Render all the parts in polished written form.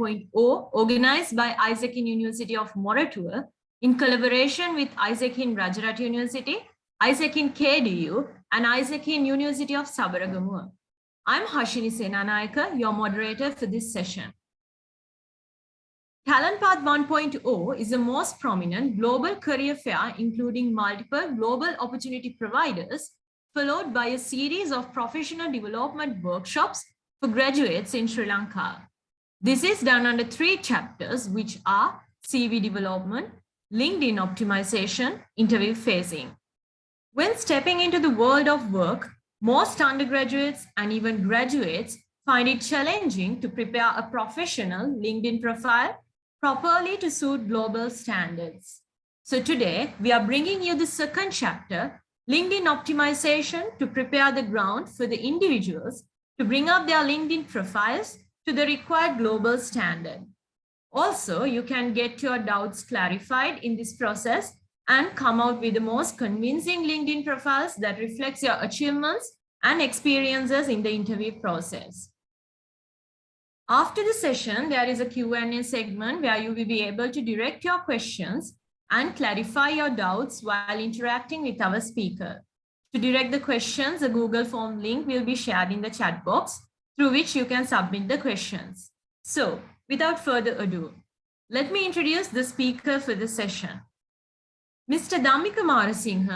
1.0 organized by AIESEC in University of Moratuwa in collaboration with AIESEC in Rajarat University, AIESEC in KDU, and AIESEC in University of Sabaragamuwa. I'm Hashini Senanayaka, your moderator for this session. Talent Path 1.0 is the most prominent global career fair including multiple global opportunity providers, followed by a series of professional development workshops for graduates in Sri Lanka. This is done under 3 chapters, which are CV development, LinkedIn optimization, interview phasing. When stepping into the world of work, most undergraduates and even graduates find it challenging to prepare a professional LinkedIn profile properly to suit global standards. So today, we are bringing you the 2nd chapter, LinkedIn optimization, to prepare the ground for the individuals to bring up their LinkedIn profiles to the required global standard. Also, you can get your doubts clarified in this process and come out with the most convincing LinkedIn profiles that reflects your achievements and experiences in the interview process. After the session, there is a Q&A segment where you will be able to direct your questions and clarify your doubts while interacting with our speaker. To direct the questions, a Google form link will be shared in the chat box through which you can submit the questions. So, without further ado, let me introduce the speaker for the session. Mr. Dami Singh,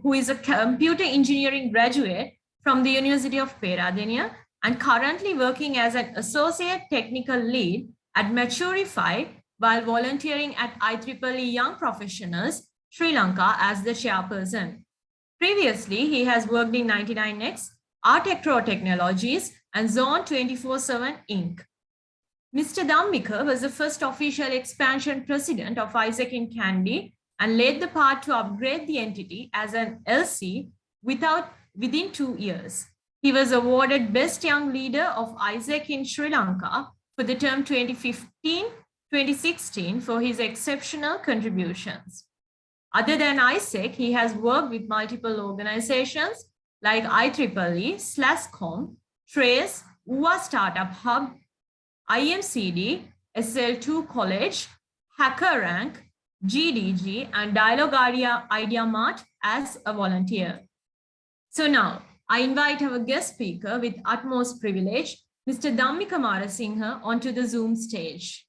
who is a computer engineering graduate from the University of Peradeniya and currently working as an associate technical lead at Maturify while volunteering at IEEE Young Professionals, Sri Lanka as the chairperson. Previously, he has worked in 99X, Artectro Technologies, and Zone 24/7 Inc. Mr. Dhammika was the first official expansion president of AIESEC in Kandy and led the part to upgrade the entity as an LC within 2 years. He was awarded Best Young Leader of AIESEC in Sri Lanka for the term 2015-2016 for his exceptional contributions. Other than AIESEC, he has worked with multiple organizations like IEEE, SLASCOM, TRACE, UA Startup Hub, IMCD, SL2 College, HackerRank, GDG, and Dialogue Idea Mart as a volunteer. So now, I invite our guest speaker with utmost privilege, Mr. Dami Kamara Singh, onto the Zoom stage.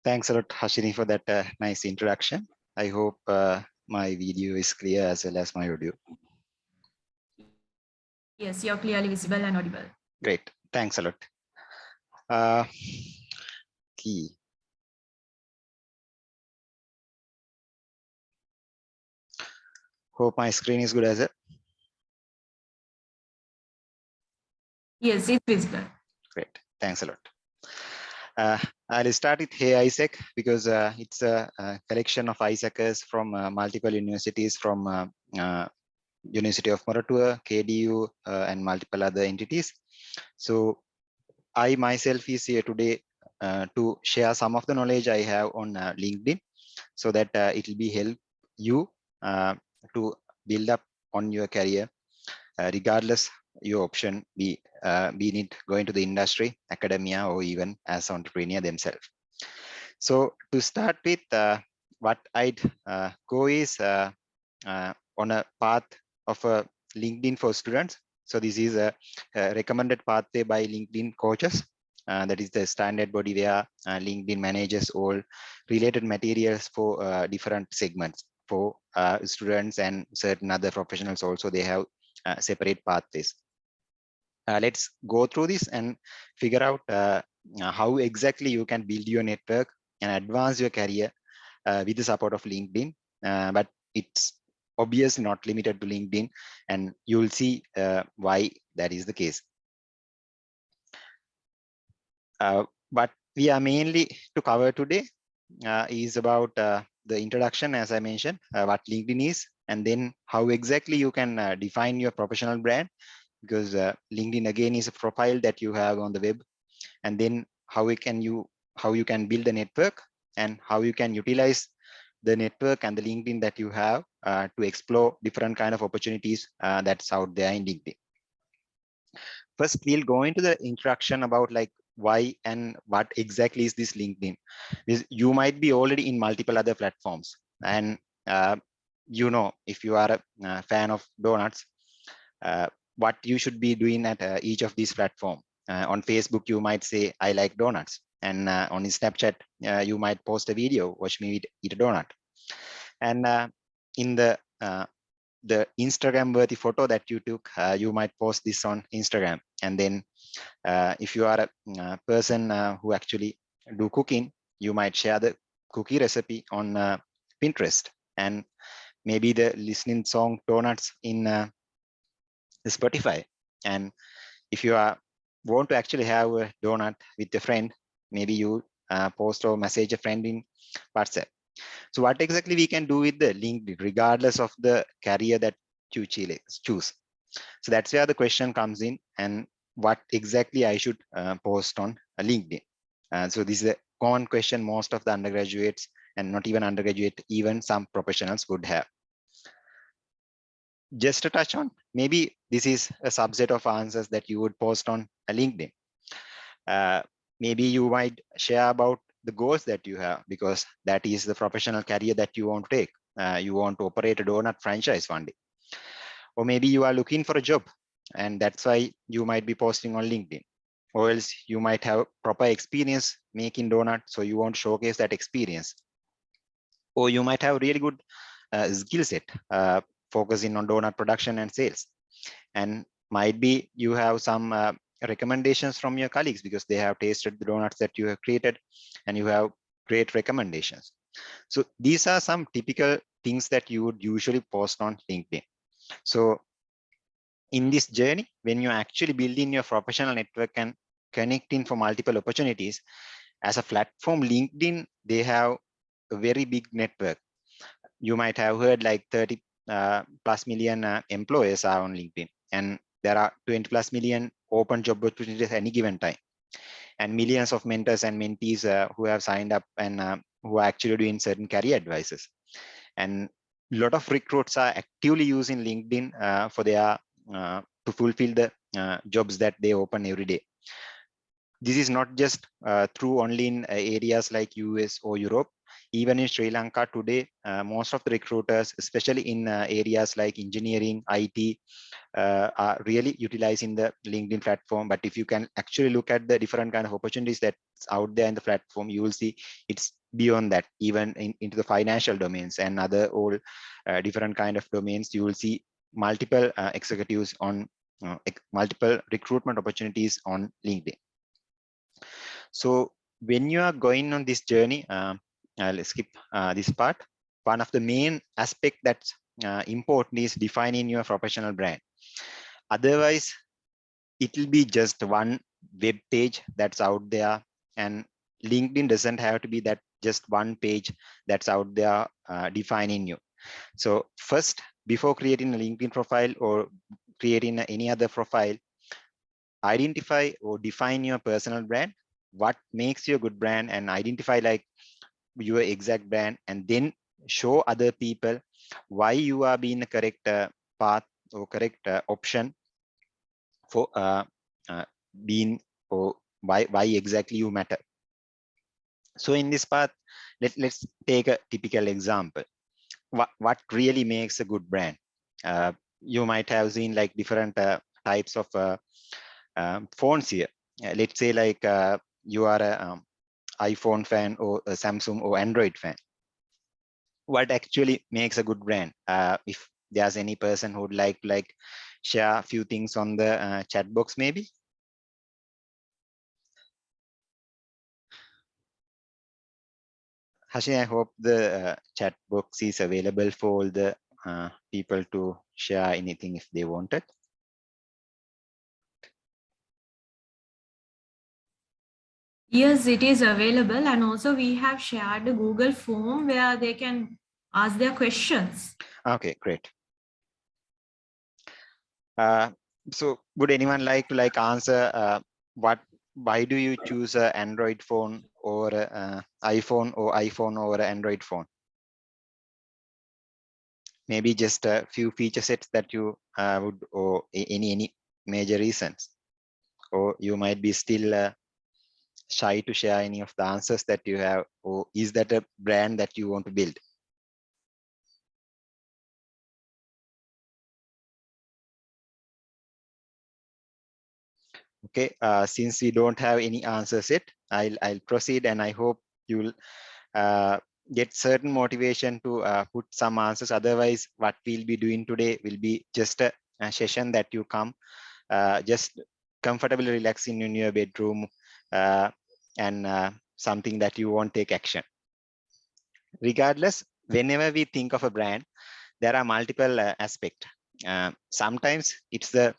Thanks a lot, Hashini, for that nice introduction. I hope my video is clear as well as my audio. Yes, you're clearly visible and audible. Great, thanks a lot. Key. Hope my screen is good as it. Yes, it's visible. Great, thanks a lot. I'll start with AIESEC because it's a collection of AIESECers from multiple universities from University of Moratuwa, KDU, and multiple other entities. So I myself is here today to share some of the knowledge I have on LinkedIn so that it will be help you to build up on your career regardless your option be it going to the industry, academia, or even as entrepreneur themselves. So to start with, what I'd go is on a path of a LinkedIn for students. So this is a recommended pathway by LinkedIn coaches. That is the standard body where LinkedIn manages all related materials for different segments for students and certain other professionals. Also, they have separate pathways. Let's go through this and figure out how exactly you can build your network and advance your career with the support of LinkedIn. But it's obviously not limited to LinkedIn, and you'll see why that is the case. What we are mainly to cover today is about the introduction, as I mentioned, what LinkedIn is, and then how exactly you can define your professional brand, because LinkedIn again is a profile that you have on the web, and then how you can build a network and how you can utilize the network and the LinkedIn that you have to explore different kind of opportunities that's out there in LinkedIn. First, we'll go into the introduction about like why and what exactly is this LinkedIn. You might be already in multiple other platforms, and if you are a fan of donuts, what you should be doing at each of these platforms. On Facebook, you might say, I like donuts. And on Snapchat, you might post a video, watch me eat a donut. And in the Instagram worthy photo that you took, you might post this on Instagram. And then if you are a person who actually do cooking, you might share the cookie recipe on Pinterest, and maybe the listening song donuts in Spotify. And if you want to actually have a donut with a friend, maybe you post or message a friend in WhatsApp. So what exactly we can do with the LinkedIn, regardless of the career that you choose? So that's where the question comes in, and what exactly I should post on LinkedIn. So this is a common question most of the undergraduates, and not even undergraduate, even some professionals would have. Just to touch on, maybe this is a subset of answers that you would post on a LinkedIn. Maybe you might share about the goals that you have, because that is the professional career that you want to take. You want to operate a donut franchise one day. Or maybe you are looking for a job, and that's why you might be posting on LinkedIn. Or else you might have proper experience making donuts, so you want to showcase that experience. Or you might have really good skill set, focusing on donut production and sales. And might be you have some recommendations from your colleagues because they have tasted the donuts that you have created, and you have great recommendations. So these are some typical things that you would usually post on LinkedIn. So in this journey, when you're actually building your professional network and connecting for multiple opportunities, as a platform, LinkedIn, they have a very big network. You might have heard like 30 plus million employers are on LinkedIn, and there are 20 plus million open job opportunities at any given time, and millions of mentors and mentees who have signed up and who are actually doing certain career advices. And a lot of recruits are actively using LinkedIn for their to fulfill the jobs that they open every day. This is not just true only in areas like US or Europe. Even in Sri Lanka today, most of the recruiters, especially in areas like engineering, IT, are really utilizing the LinkedIn platform. But if you can actually look at the different kind of opportunities that's out there in the platform, you will see it's beyond that, even into the financial domains and other all different kind of domains. You will see multiple executives on multiple recruitment opportunities on LinkedIn. So when you are going on this journey, I'll skip this part. One of the main aspect that's important is defining your professional brand. Otherwise, it will be just one web page that's out there, and LinkedIn doesn't have to be that just one page that's out there defining you. So first, before creating a LinkedIn profile or creating any other profile, identify or define your personal brand. What makes you a good brand, and identify like your exact brand, and then show other people why you are being a correct path or correct option for being, or why exactly you matter. So in this path, let's take a typical example. What really makes a good brand? You might have seen like different types of phones here. Let's say like you are a iPhone fan or a Samsung or Android fan. What actually makes a good brand? If there's any person who would like share a few things on the chat box, maybe. Hashin, I hope the chat box is available for all the people to share anything if they wanted. Yes, it is available, and also we have shared a Google form where they can ask their questions. Okay, great. So would anyone like to answer why do you choose an Android phone or iPhone or Android phone? maybe just a few feature sets that you would, or any major reasons, or you might be still shy to share any of the answers that you have, or is that a brand that you want to build? Okay, since we don't have any answers yet, I'll proceed, and I hope you'll uh, get certain motivation to put some answers. Otherwise, what we'll be doing today will be just a session that you come just comfortably relaxing in your bedroom, and something that you won't take action. Regardless, whenever we think of a brand, there are multiple aspects. Sometimes it's the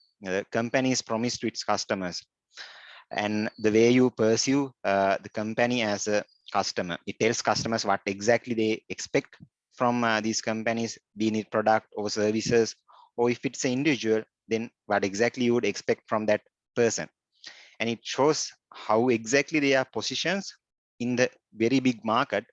company's promise to its customers, and the way you pursue the company as a customer. It tells customers what exactly they expect from these companies, be it product or services, or if it's an individual, then what exactly you would expect from that person. And it shows how exactly they are positioned in the very big market,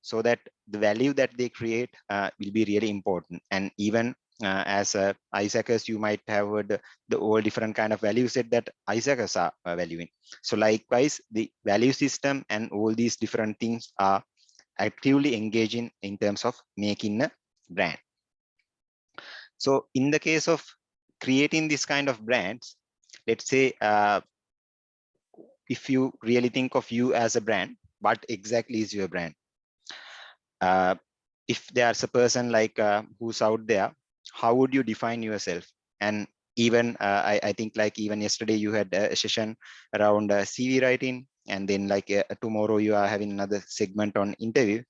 so that the value that they create will be really important. And even as AIESECers, you might have heard the all different kind of value set that AIESECers are valuing. So likewise, the value system and all these different things are actively engaging in terms of making a brand. So in the case of creating this kind of brands, let's say if you really think of you as a brand, what exactly is your brand? If there's a person like who's out there, how would you define yourself? And even I think like even yesterday you had a session around CV writing, and then like tomorrow you are having another segment on interview.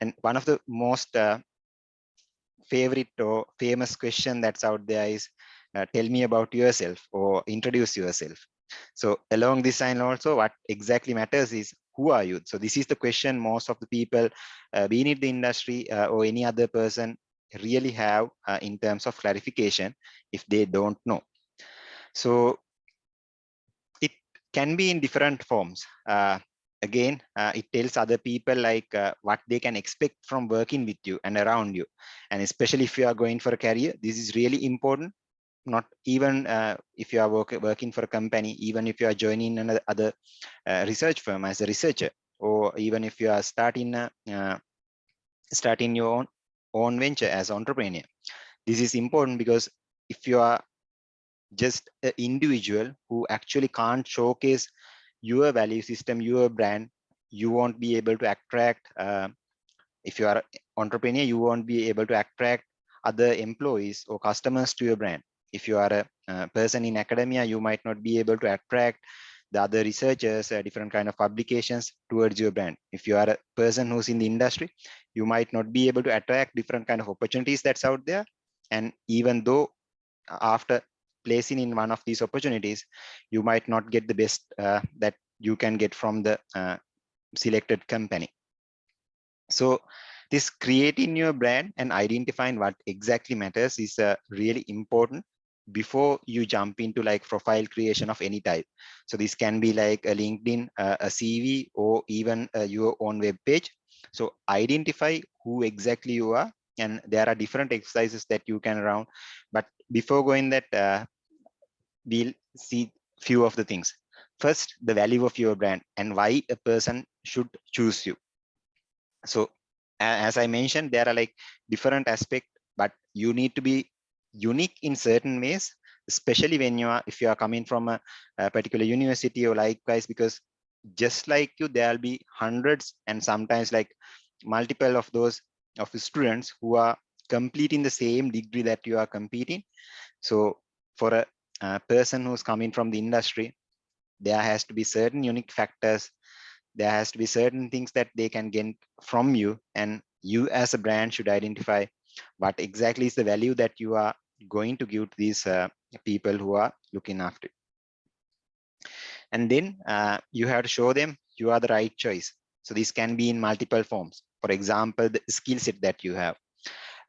And one of the most favorite or famous question that's out there is, tell me about yourself or introduce yourself. So along this line also, what exactly matters is who are you? So this is the question most of the people, be it the industry or any other person, really have in terms of clarification if they don't know. So it can be in different forms. Again, it tells other people like what they can expect from working with you and around you. And especially if you are going for a career, this is really important. Not even if you are working for a company, even if you are joining another research firm as a researcher, or even if you are starting your own venture as an entrepreneur. This is important because if you are just an individual who actually can't showcase your value system, your brand, you won't be able to attract, if you are an entrepreneur, you won't be able to attract other employees or customers to your brand. If you are a person in academia, you might not be able to attract the other researchers, different kind of publications towards your brand. If you are a person who's in the industry, you might not be able to attract different kind of opportunities that's out there. And even though after placing in one of these opportunities, you might not get the best that you can get from the selected company. So this creating your brand and identifying what exactly matters is really important before you jump into like profile creation of any type. So this can be like a LinkedIn, a CV, or even your own web page. So identify who exactly you are, and there are different exercises that you can run. But before going that, we'll see few of the things. First, the value of your brand and why a person should choose you. So as I mentioned, there are like different aspects, but you need to be unique in certain ways, especially when if you are coming from a particular university or likewise, because just like you, there'll be hundreds and sometimes like multiple of those of the students who are completing the same degree that you are competing. So for a person who's coming from the industry, there has to be certain unique factors. There has to be certain things that they can get from you, and you as a brand should identify what exactly is the value that you are going to give to these people who are looking after it. And then you have to show them you are the right choice. So this can be in multiple forms. For example, the skill set that you have,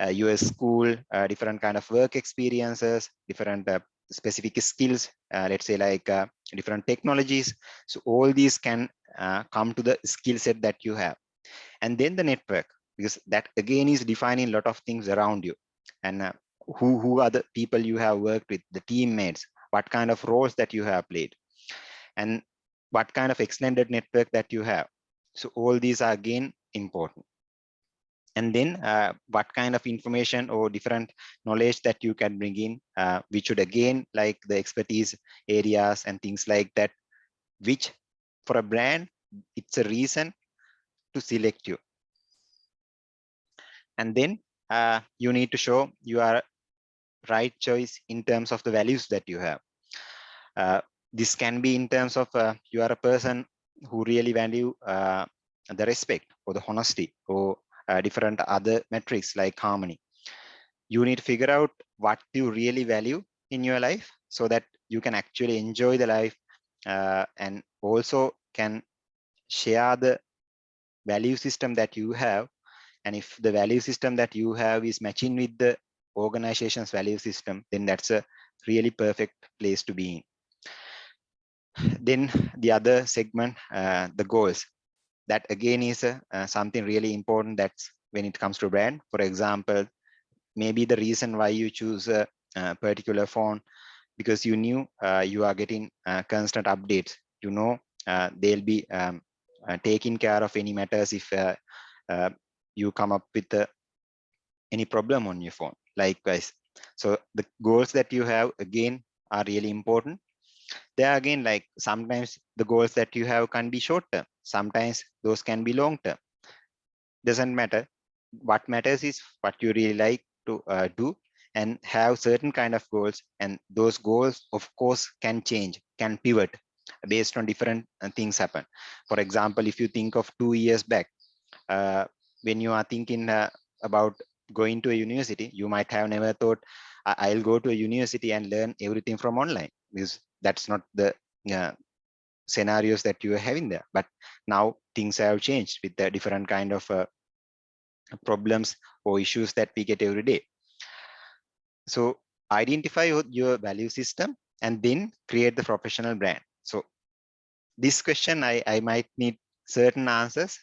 your school, different kind of work experiences, different specific skills, let's say like different technologies. So all these can come to the skill set that you have. And then the network, because that again is defining a lot of things around you. and who are the people you have worked with, the teammates, what kind of roles that you have played, and what kind of extended network that you have. So all these are again important. And then what kind of information or different knowledge that you can bring in, which should again like the expertise areas and things like that, which for a brand, it's a reason to select you. And then you need to show you are right choice in terms of the values that you have. This can be in terms of you are a person who really value the respect or the honesty or different other metrics like harmony. You need to figure out what you really value in your life so that you can actually enjoy the life and also can share the value system that you have. And if the value system that you have is matching with the organization's value system, then that's a really perfect place to be in. Then the other segment, the goals. That again is something really important. That's when it comes to brand. For example, maybe the reason why you choose a particular phone because you knew you are getting constant updates. You know they'll be taking care of any matters if you come up with any problem on your phone. Likewise, so the goals that you have again are really important. There again, like sometimes the goals that you have can be short term, sometimes those can be long term. Doesn't matter. What matters is what you really like to do and have certain kind of goals, and those goals of course can change, can pivot based on different things happen. For example, if you think of 2 years back, uh, when you are thinking about going to a university, you might have never thought I'll go to a university and learn everything from online, because that's not the uh, scenarios that you are having there. But now things have changed with the different kind of problems or issues that we get every day. So identify your value system and then create the professional brand. So this question, I might need certain answers.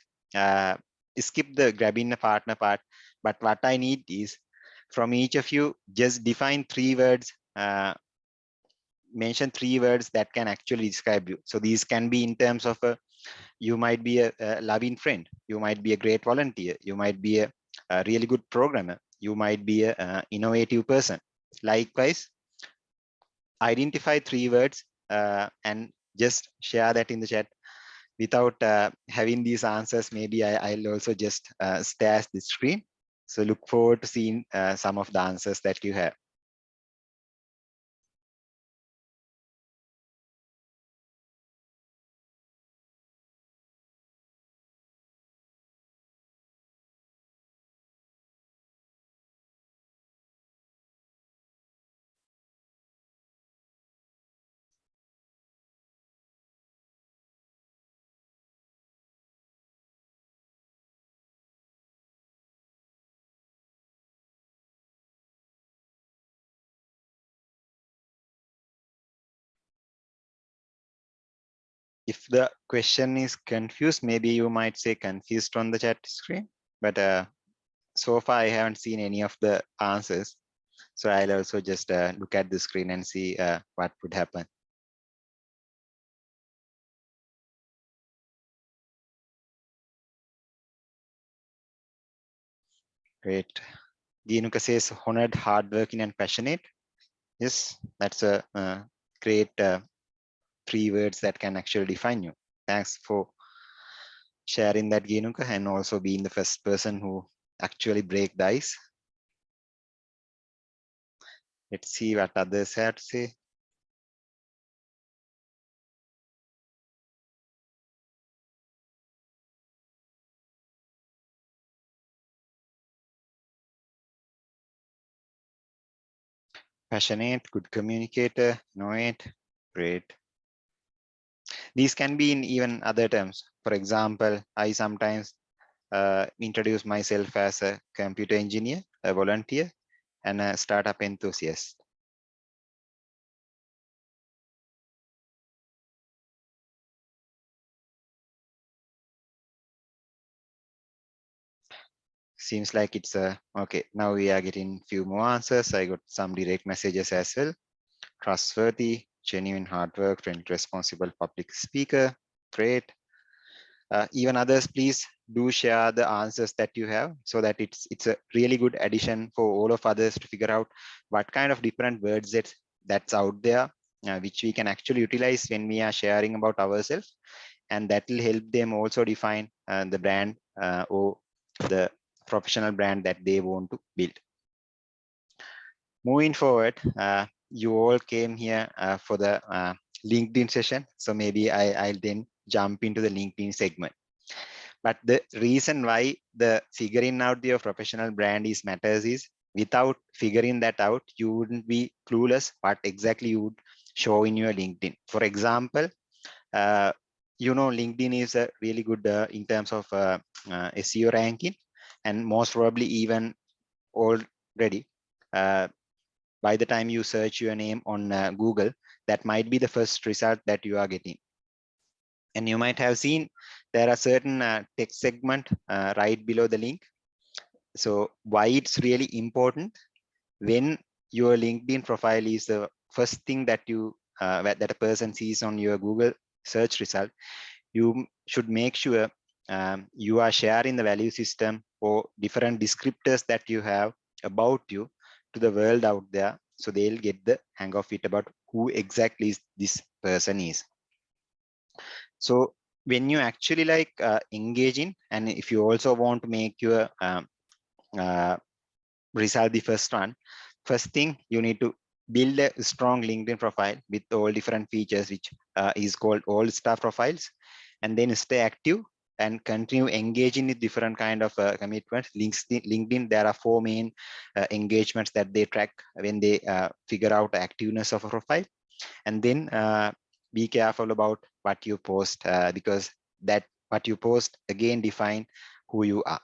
Skip the grabbing a partner part, but what I need is from each of you, just define 3 words, mention 3 words that can actually describe you. So these can be in terms of you might be a loving friend, you might be a great volunteer, you might be a really good programmer, you might be a innovative person. Likewise, identify 3 words and just share that in the chat. Without having these answers, maybe I'll also just stare at the screen. So look forward to seeing some of the answers that you have. If the question is confused, maybe you might say confused on the chat screen, but so far I haven't seen any of the answers. So I'll also just look at the screen and see what would happen. Great. Ginuka says honored, hardworking, and passionate. Yes, that's a great 3 words that can actually define you. Thanks for sharing that, Ginuka, and also being the first person who actually break the ice. Let's see what others have to say. Passionate, good communicator, innovate, great. These can be in even other terms. For example, I sometimes introduce myself as a computer engineer, a volunteer, and a startup enthusiast. seems like it's okay. Now we are getting few more answers. I got some direct messages as well. Trustworthy, genuine hard work, friendly, responsible public speaker. Great. Even others, please do share the answers that you have, so that it's a really good addition for all of others to figure out what kind of different words that's out there, which we can actually utilize when we are sharing about ourselves, and that will help them also define the brand or the professional brand that they want to build. Moving forward, you all came here for the LinkedIn session, so maybe I'll then jump into the LinkedIn segment. But the reason why the figuring out your professional brand is matters is, without figuring that out, you wouldn't be clueless what exactly you would show in your LinkedIn. For example, LinkedIn is really good in terms of SEO ranking, and most probably even already by the time you search your name on Google, that might be the first result that you are getting. And you might have seen there are certain text segment right below the link. So why it's really important, when your LinkedIn profile is the first thing that that a person sees on your Google search result, you should make sure you are sharing the value system or different descriptors that you have about you to the world out there, so they'll get the hang of it about who exactly this person is. So when you actually engage in, and if you also want to make your result the first thing you need to build a strong LinkedIn profile with all different features, which is called all star profiles, and then stay active and continue engaging with different kind of commitments. LinkedIn, there are 4 main engagements that they track when they figure out the activeness of a profile. And then be careful about what you post, because that what you post again define who you are.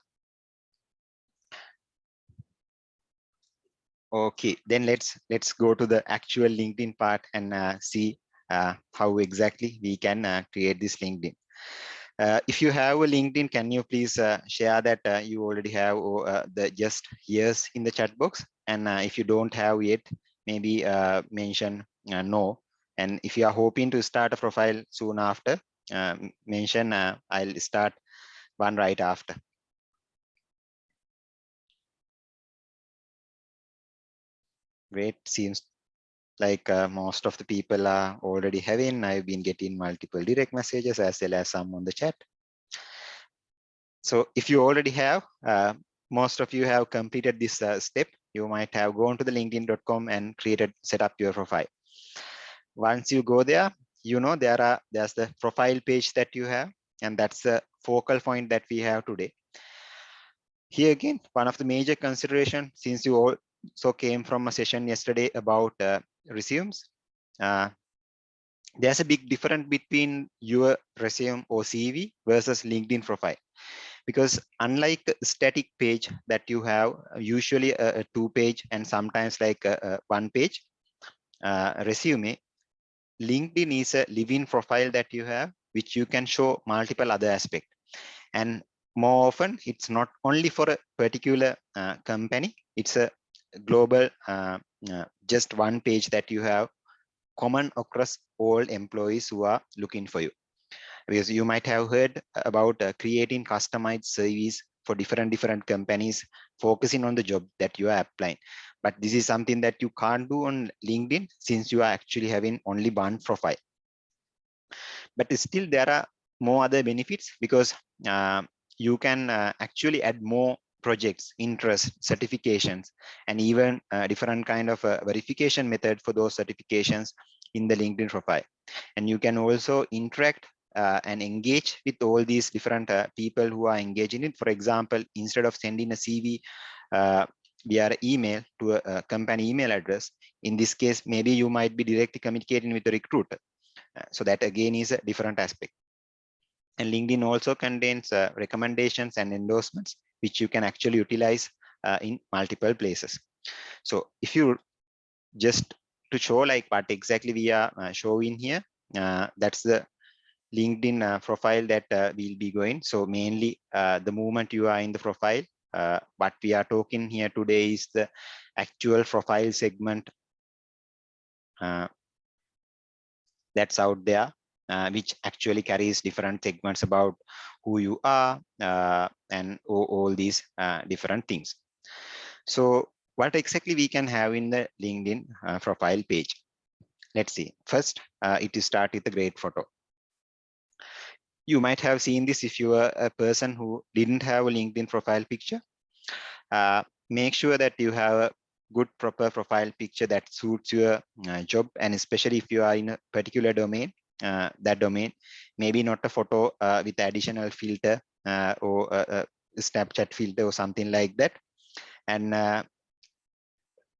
Okay, then let's go to the actual LinkedIn part and see how exactly we can create this LinkedIn. If you have a LinkedIn, can you please share that you already have, or the just yes in the chat box? And if you don't have yet, maybe mention no. And if you are hoping to start a profile soon after, mention I'll start one right after. Great, seems like most of the people are already having. I've been getting multiple direct messages as well as some on the chat. So if you already have, most of you have completed this step, you might have gone to the linkedin.com and set up your profile. Once you go there, there's the profile page that you have, and that's the focal point that we have today. Here again, one of the major consideration, since you also came from a session yesterday about resumes, there's a big difference between your resume or CV versus LinkedIn profile. Because unlike a static page that you have, usually a 2-page and sometimes like a 1-page resume, LinkedIn is a living profile that you have, which you can show multiple other aspects. And more often, it's not only for a particular company, it's a global, just 1 page that you have common across all employees who are looking for you. Because you might have heard about creating customized service for different companies, focusing on the job that you are applying. But this is something that you can't do on LinkedIn, since you are actually having only one profile. But still there are more other benefits, because you can actually add more projects, interests, certifications, and even different kind of verification method for those certifications in the LinkedIn profile. And you can also interact and engage with all these different people who are engaging it. For example, instead of sending a CV via email to a company email address, in this case, maybe you might be directly communicating with the recruiter. So that again is a different aspect. And LinkedIn also contains recommendations and endorsements, which you can actually utilize in multiple places. So if you just to show like what exactly we are showing here, that's the LinkedIn profile that we'll be going. So mainly the moment you are in the profile, What we are talking here today is the actual profile segment that's out there, which actually carries different segments about who you are and all these different things. So what exactly we can have in the LinkedIn profile page? Let's see. First, it is start with a great photo. You might have seen this if you are a person who didn't have a LinkedIn profile picture. Make sure that you have a good proper profile picture that suits your job, and especially if you are in a particular domain, that domain, maybe not a photo with additional filter or a Snapchat filter or something like that, and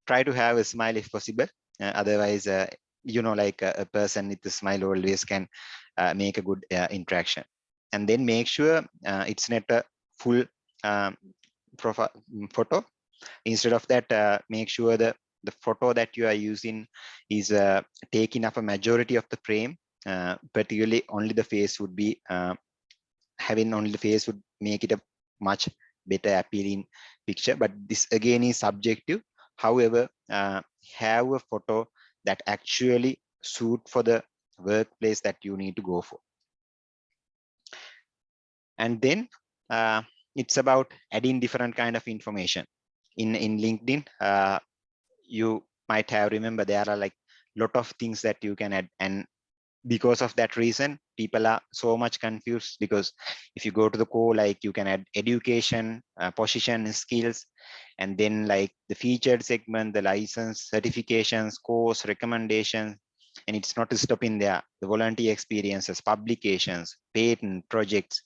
try to have a smile if possible. Otherwise, like a person with a smile always can make a good interaction. And then make sure it's not a full profile photo. Instead of that, make sure the photo that you are using is taking up a majority of the frame. Particularly only the face would be having only the face would make it a much better appealing picture, but this again is subjective. However, have a photo that actually suit for the workplace that you need to go for. And then it's about adding different kind of information in LinkedIn. You might have remember there are like lot of things that you can add, and because of that reason people are so much confused, because if you go to the core, like you can add education, position, skills, and then like the featured segment, the license, certifications, course, recommendations, and it's not stopping there. The volunteer experiences, publications, patent projects,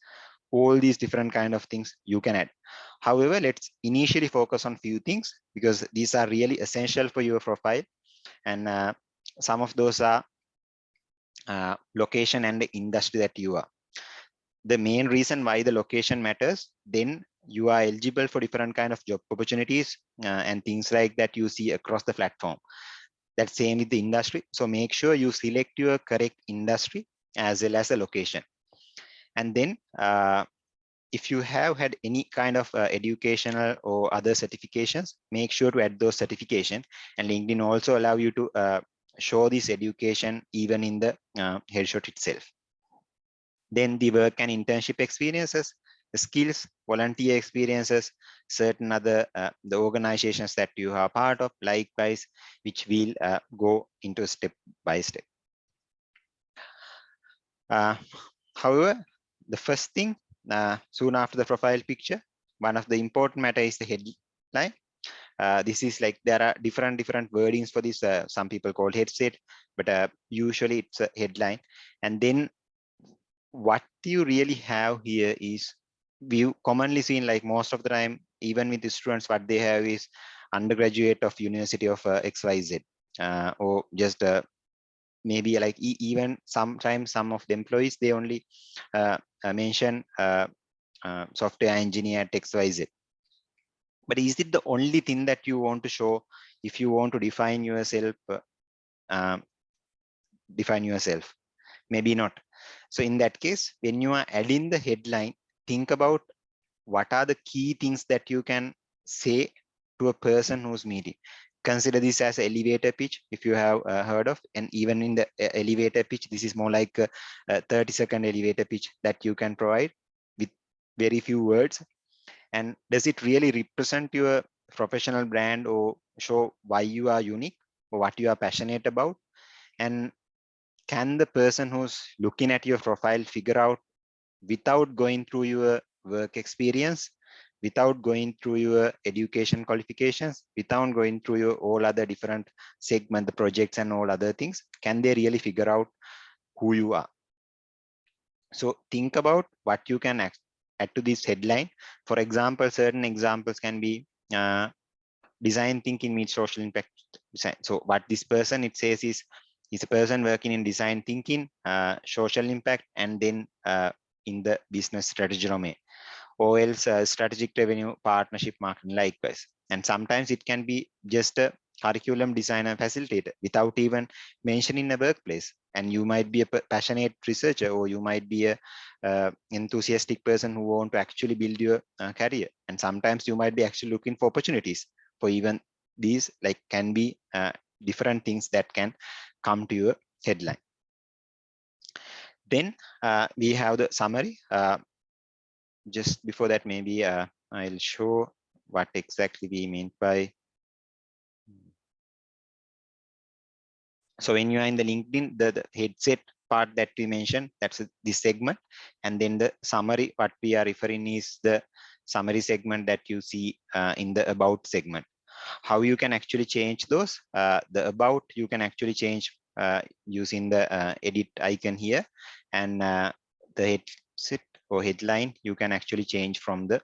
all these different kind of things you can add. However, let's initially focus on few things because these are really essential for your profile, and some of those are location and the industry that you are. The main reason why the location matters, then you are eligible for different kind of job opportunities and things like that you see across the platform. That's same with the industry. So make sure you select your correct industry as well as a location. And then if you have had any kind of educational or other certifications, make sure to add those certification. And LinkedIn also allow you to show this education even in the headshot itself. Then the work and internship experiences, the skills, volunteer experiences, certain other the organizations that you are part of, likewise, which will go into step by step. However, the first thing, soon after the profile picture, one of the important matter is the headline. This is like there are different wordings for this. Some people call headset, but usually it's a headline. And then what you really have here is, we commonly seen like most of the time, even with the students, what they have is undergraduate of University of XYZ, or just maybe like even sometimes some of the employees, they only mention software engineer at XYZ. But is it the only thing that you want to show if you want to define yourself? Maybe not. So in that case, when you are adding the headline, think about what are the key things that you can say to a person who's meeting. Consider this as an elevator pitch, if you have heard of, and even in the elevator pitch, this is more like a 30-second elevator pitch that you can provide with very few words. And does it really represent your professional brand or show why you are unique or what you are passionate about? And can the person who's looking at your profile figure out, without going through your work experience, without going through your education qualifications, without going through your all other different segment, the projects and all other things, can they really figure out who you are? So think about what you can add to this headline. For example, certain examples can be design thinking meets social impact design. So what this person, it says is a person working in design thinking, social impact, and then in the business strategy domain, or else strategic revenue, partnership marketing, likewise. And sometimes it can be just a curriculum designer facilitator without even mentioning a workplace. And you might be a passionate researcher, or you might be a enthusiastic person who want to actually build your career. And sometimes you might be actually looking for opportunities for even these, like can be different things that can come to your headline. Then we have the summary. Just before that, maybe I'll show what exactly we mean by. So when you are in the LinkedIn, the headset part that we mentioned, that's this segment. And then the summary, what we are referring is the summary segment that you see in the about segment. How you can actually change those, the about you can actually change using the edit icon here, and the headset or headline you can actually change from the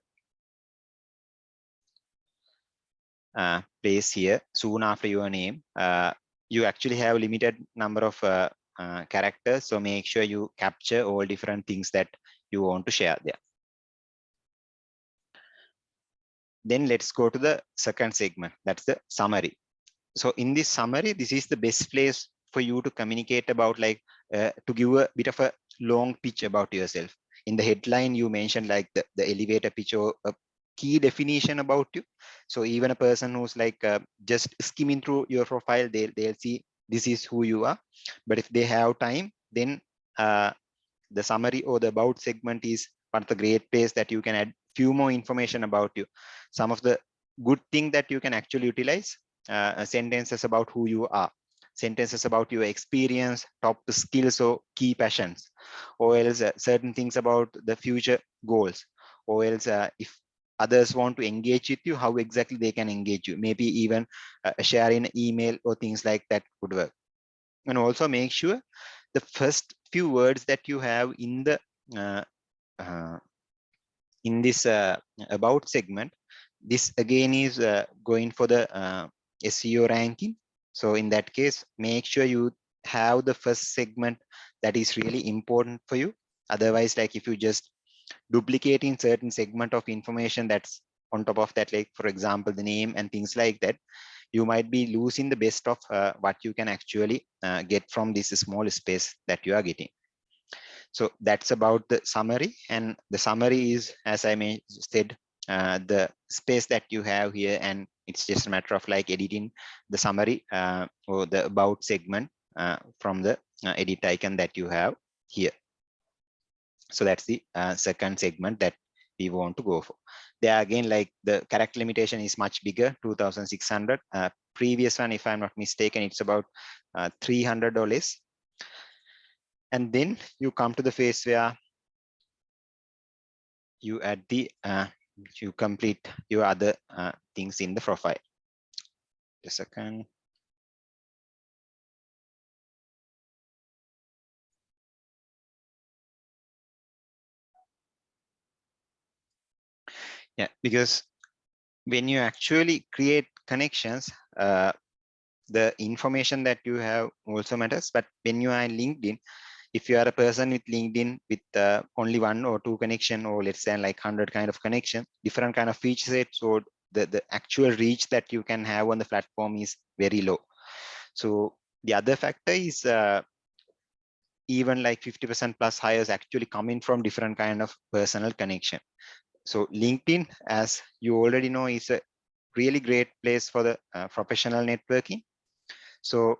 place here soon after your name. You actually have limited number of characters, so make sure you capture all different things that you want to share there. Then let's go to the second segment, that's the summary. So in this summary, this is the best place for you to communicate about, like to give a bit of a long pitch about yourself. In the headline, you mentioned like the elevator pitch or a key definition about you. So even a person who's like just skimming through your profile, they'll see this is who you are. But if they have time, then the summary or the about segment is one of the great place that you can add few more information about you. Some of the good thing that you can actually utilize, sentences about who you are, sentences about your experience, top skills or key passions, or else certain things about the future goals, or else if others want to engage with you, how exactly they can engage you, maybe even sharing an email or things like that would work. And also make sure the first few words that you have in the in this about segment, this again is going for the SEO ranking. So in that case, make sure you have the first segment that is really important for you. Otherwise, like if you just duplicating certain segment of information that's on top of that, like for example, the name and things like that, you might be losing the best of what you can actually get from this small space that you are getting. So that's about the summary, and the summary is, as I said, the space that you have here, and it's just a matter of like editing the summary or the about segment from the edit icon that you have here. So that's the second segment that we want to go for. There again, like the character limitation is much bigger, 2,600. Previous one, if I'm not mistaken, it's about $300. And then you come to the phase where you add the you complete your other things in the profile. Just a second. Yeah, because when you actually create connections, the information that you have also matters. But when you are in LinkedIn, if you are a person with LinkedIn with only 1 or 2 connection, or let's say like 100 kind of connection, different kind of feature sets, or the actual reach that you can have on the platform is very low. So the other factor is even like 50% plus hires actually coming from different kind of personal connection. So LinkedIn, as you already know, is a really great place for the professional networking. So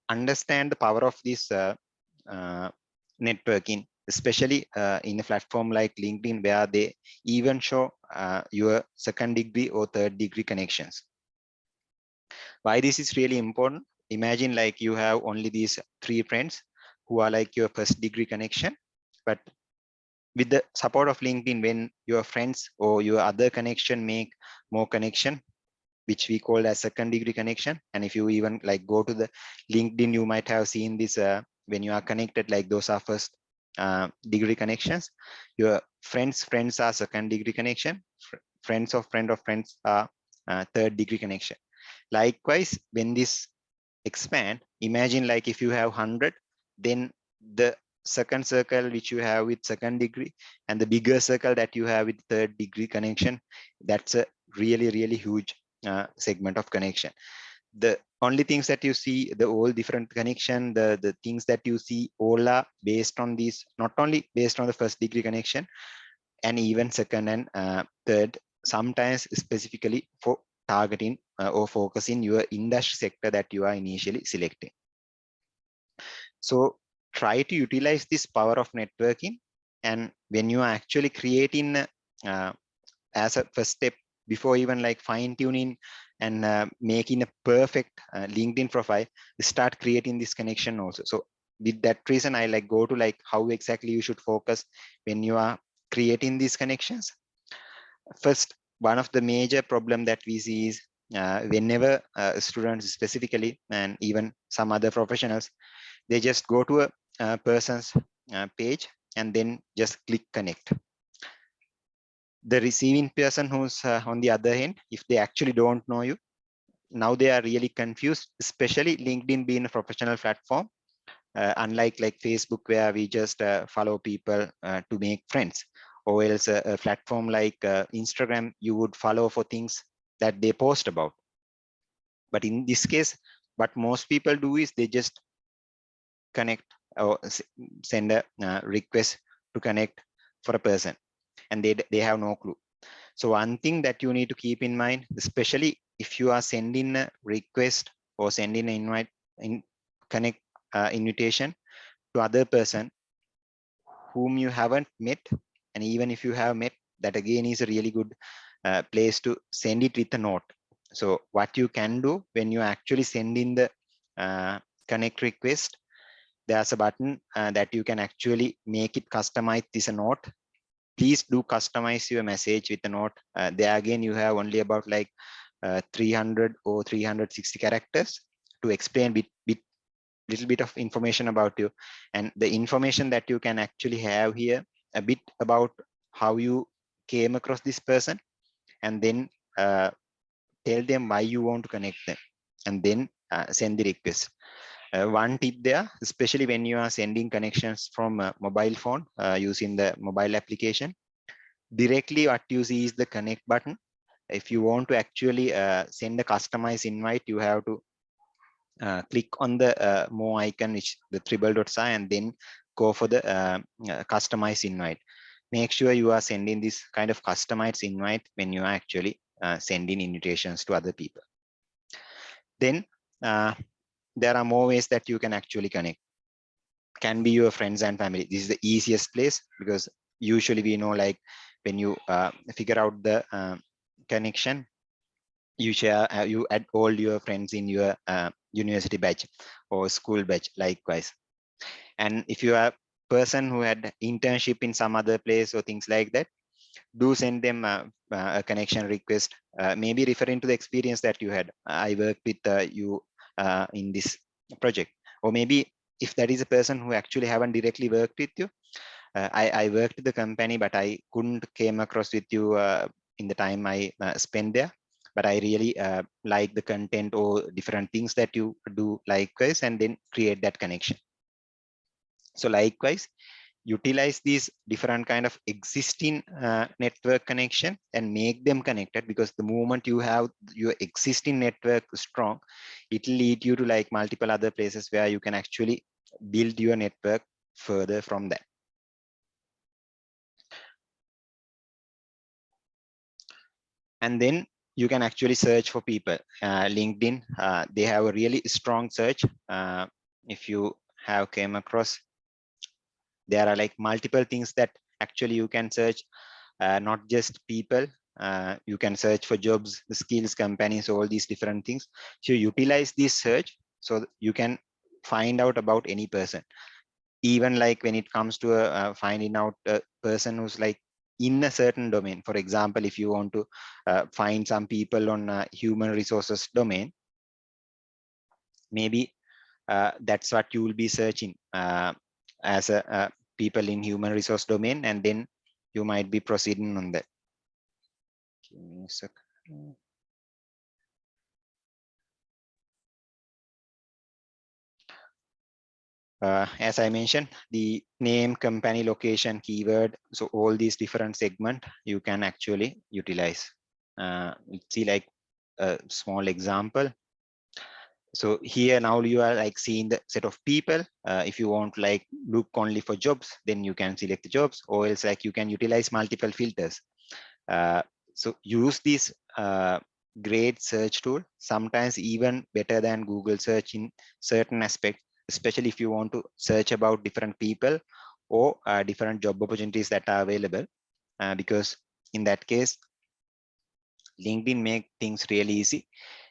understand the power of this networking, especially in a platform like LinkedIn, where they even show your second degree or third degree connections. Why this is really important? Imagine like you have only these 3 friends who are like your first degree connection, but with the support of LinkedIn, when your friends or your other connection make more connection, which we call as second degree connection. And if you even like go to the LinkedIn, you might have seen this when you are connected, like those are first degree connections. Your friends are second degree connection. Friends of friends are third degree connection. Likewise, when this expand, imagine like if you have 100, then the second circle which you have with second degree and the bigger circle that you have with third degree connection, that's a really huge segment of connection. The only things that you see, the all different connection, the things that you see all are based on these, not only based on the first degree connection, and even second and third, sometimes specifically for targeting or focusing your industry sector that you are initially selecting. So try to utilize this power of networking. And when you are actually creating as a first step, before even like fine tuning and making a perfect LinkedIn profile, start creating this connection also. So with that reason, I like go to like how exactly you should focus when you are creating these connections. First, one of the major problem that we see is whenever students specifically, and even some other professionals, they just go to a person's page and then just click connect. The receiving person who's on the other hand, if they actually don't know you, now they are really confused, especially LinkedIn being a professional platform, unlike like Facebook where we just follow people to make friends, or else a platform like Instagram, you would follow for things that they post about. But in this case, what most people do is they just connect or send a request to connect for a person, and they have no clue. So one thing that you need to keep in mind, especially if you are sending a request or sending an connect invitation to other person whom you haven't met, and even if you have met, that again is a really good place to send it with a note. So what you can do when you actually send in the connect request, there's a button that you can actually make it customize this a note. Please do customize your message with a note. There again, you have only about like 300 or 360 characters to explain little bit of information about you, and the information that you can actually have here, a bit about how you came across this person, and then tell them why you want to connect them, and then send the request. One tip there, especially when you are sending connections from a mobile phone using the mobile application, directly what you see is the connect button. If you want to actually send a customized invite, you have to click on the more icon, which the triple dots are, and then go for the customized invite. Make sure you are sending this kind of customized invite when you are actually sending invitations to other people. Then there are more ways that you can actually connect. Can be your friends and family. This is the easiest place, because usually we know like when you figure out the connection, you share, you add all your friends in your university batch or school batch likewise. And if you are a person who had internship in some other place or things like that, do send them a connection request, maybe referring to the experience that you had. I worked with you in this project, or maybe if that is a person who actually haven't directly worked with you, I worked with the company, but I couldn't came across with you in the time I spent there. But I really like the content or different things that you do likewise, and then create that connection. So likewise, utilize these different kind of existing network connection and make them connected, because the moment you have your existing network strong, it will lead you to like multiple other places where you can actually build your network further from that. And then you can actually search for people. LinkedIn, they have a really strong search. If you have came across, there are like multiple things that actually you can search, not just people. You can search for jobs, skills, companies, all these different things. So utilize this search so you can find out about any person. Even like when it comes to finding out a person who's like in a certain domain. For example, if you want to find some people on human resources domain, maybe that's what you will be searching as a people in human resource domain, and then you might be proceeding on that. Give me a second. As I mentioned, the name, company, location, keyword, so all these different segment you can actually utilize. Let's see, like a small example. So here now you are like seeing the set of people. If you want like look only for jobs, then you can select the jobs, or else like you can utilize multiple filters. So use this great search tool, sometimes even better than Google search in certain aspects, especially if you want to search about different people or different job opportunities that are available, because in that case, LinkedIn make things really easy,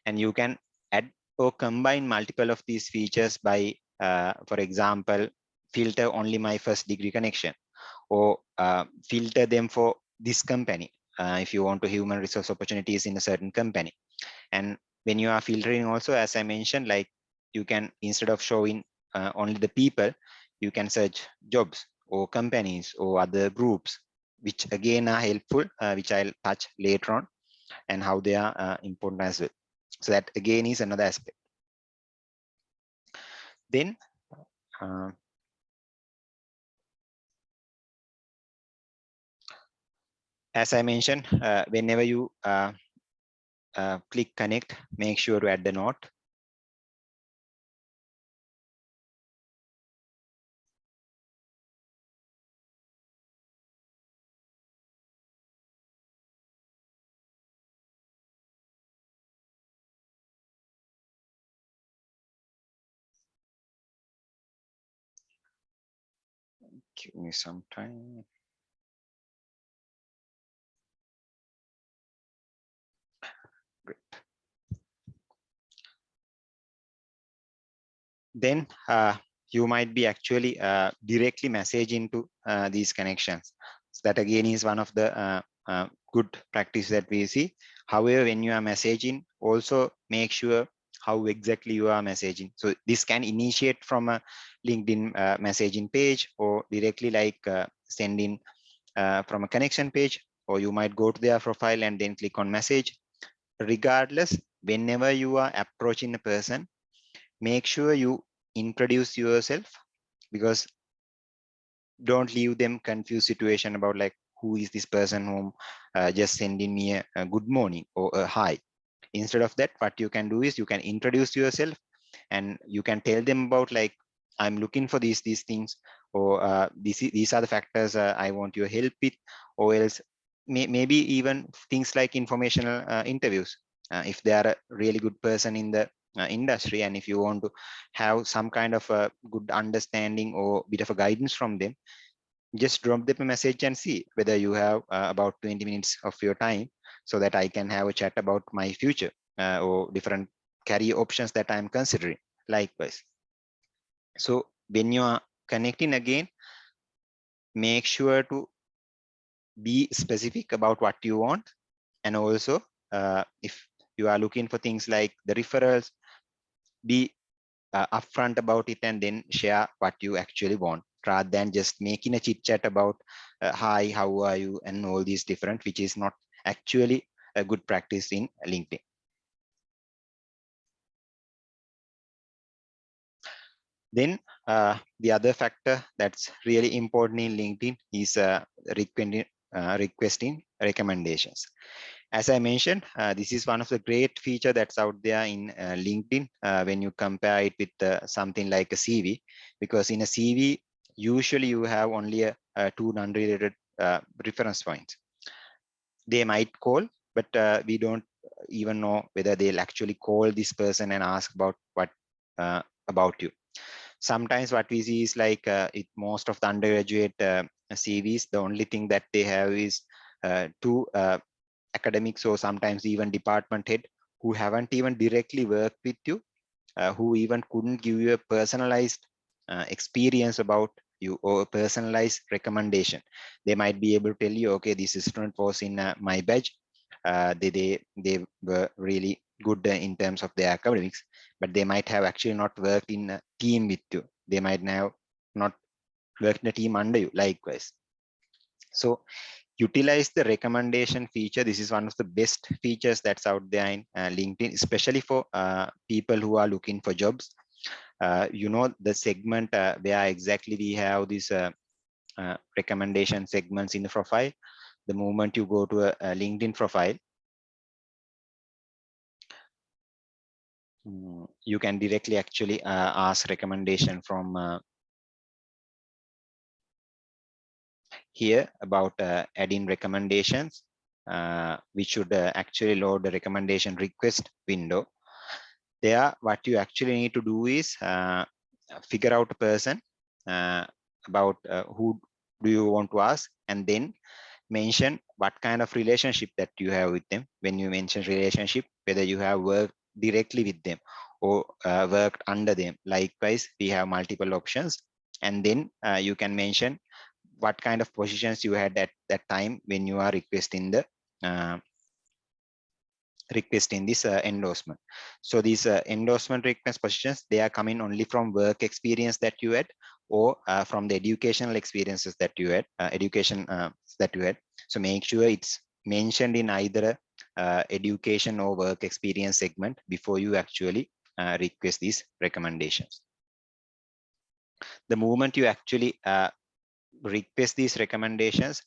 and you can add or combine multiple of these features by, for example, filter only my first degree connection, or filter them for this company if you want to human resource opportunities in a certain company. And when you are filtering also, as I mentioned, like you can, instead of showing only the people, you can search jobs or companies or other groups, which again are helpful, which I'll touch later on, and how they are important as well. So that again is another aspect. Then as I mentioned, whenever you click connect, make sure to add the note. Give me some time. Great. Then you might be actually directly messaging to these connections. So that again is one of the good practice that we see. However, when you are messaging, also make sure how exactly you are messaging. So this can initiate from a LinkedIn messaging page, or directly like sending from a connection page, or you might go to their profile and then click on message. Regardless, whenever you are approaching a person, make sure you introduce yourself, because don't leave them confused situation about like, who is this person whom just sending me a good morning or a hi. Instead of that, what you can do is you can introduce yourself, and you can tell them about like, I'm looking for these things, or these are the factors I want your help with, or else maybe even things like informational interviews. If they are a really good person in the industry, and if you want to have some kind of a good understanding or bit of a guidance from them, just drop them a message and see whether you have about 20 minutes of your time, so that I can have a chat about my future or different career options that I'm considering. Likewise, so when you are connecting again, make sure to be specific about what you want, and also if you are looking for things like the referrals, be upfront about it, and then share what you actually want, rather than just making a chit chat about hi, how are you, and all these different, which is not actually a good practice in LinkedIn. Then the other factor that's really important in LinkedIn is requesting recommendations. As I mentioned, this is one of the great feature that's out there in LinkedIn when you compare it with something like a CV, because in a CV, usually you have only two non-related reference points. They might call, but we don't even know whether they'll actually call this person and ask about what about you. Sometimes what we see is like most of the undergraduate CVs, the only thing that they have is two academics, or sometimes even department head, who haven't even directly worked with you, who even couldn't give you a personalized experience about you, or a personalized recommendation. They might be able to tell you, okay, this student was in my batch, they were really good in terms of their academics, but they might have actually not worked in a team with you. They might have not worked in a team under you. Likewise, so utilize the recommendation feature. This is one of the best features that's out there in LinkedIn, especially for people who are looking for jobs. You know, the segment where exactly we have these recommendation segments in the profile. The moment you go to a LinkedIn profile, you can directly actually ask recommendation from here about adding recommendations. We should actually load the recommendation request window. There, what you actually need to do is figure out a person about who do you want to ask, and then mention what kind of relationship that you have with them. When you mention relationship, whether you have worked directly with them or worked under them. Likewise, we have multiple options, and then you can mention what kind of positions you had at that time when you are requesting the this endorsement. So these endorsement request positions, they are coming only from work experience that you had, or from the educational experiences that you had, that you had. So make sure it's mentioned in either education or work experience segment before you actually request these recommendations. The moment you actually request these recommendations,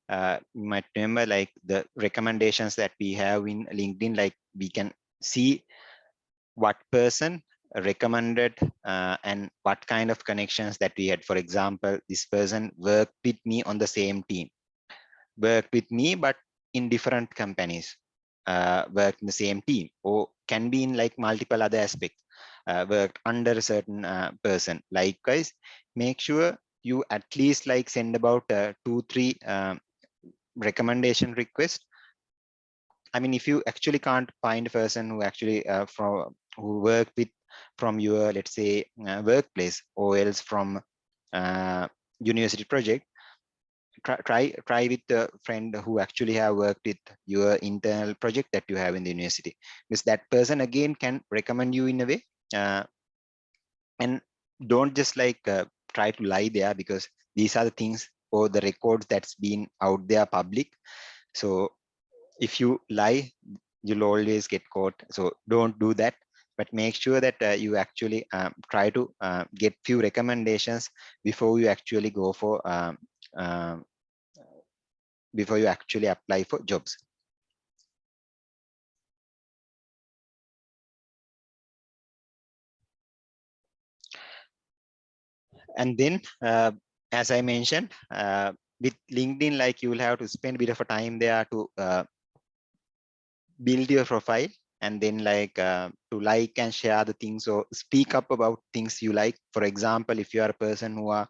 you might remember like the recommendations that we have in LinkedIn, like we can see what person recommended and what kind of connections that we had. For example, this person worked with me on the same team, worked with me but in different companies, worked in the same team, or can be in like multiple other aspects, worked under a certain person. Likewise, make sure you at least like send about 2-3 recommendation request. I mean, if you actually can't find a person who actually who worked with from your, let's say, workplace, or else from university project, try with a friend who actually have worked with your internal project that you have in the university, because that person again can recommend you in a way. And don't just like try to lie there, because these are the things or the records that's been out there public. So if you lie, you'll always get caught. So don't do that, but make sure that you actually try to get few recommendations before you actually go for before you actually apply for jobs. And then as I mentioned, with LinkedIn, like you will have to spend a bit of a time there to build your profile, and then like to like and share the things or speak up about things you like. For example, if you are a person who are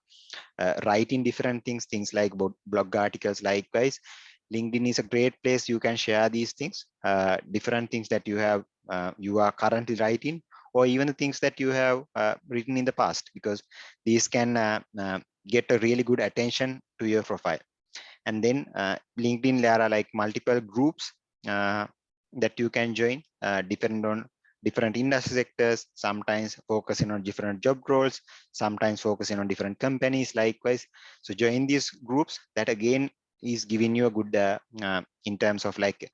writing different things like blog articles, likewise, LinkedIn is a great place. You can share these things, different things that you have, you are currently writing, or even the things that you have written in the past, because these can get a really good attention to your profile. And then LinkedIn, there are like multiple groups that you can join, depending on different industry sectors, sometimes focusing on different job roles, sometimes focusing on different companies, likewise. So join these groups. That again is giving you a good in terms of like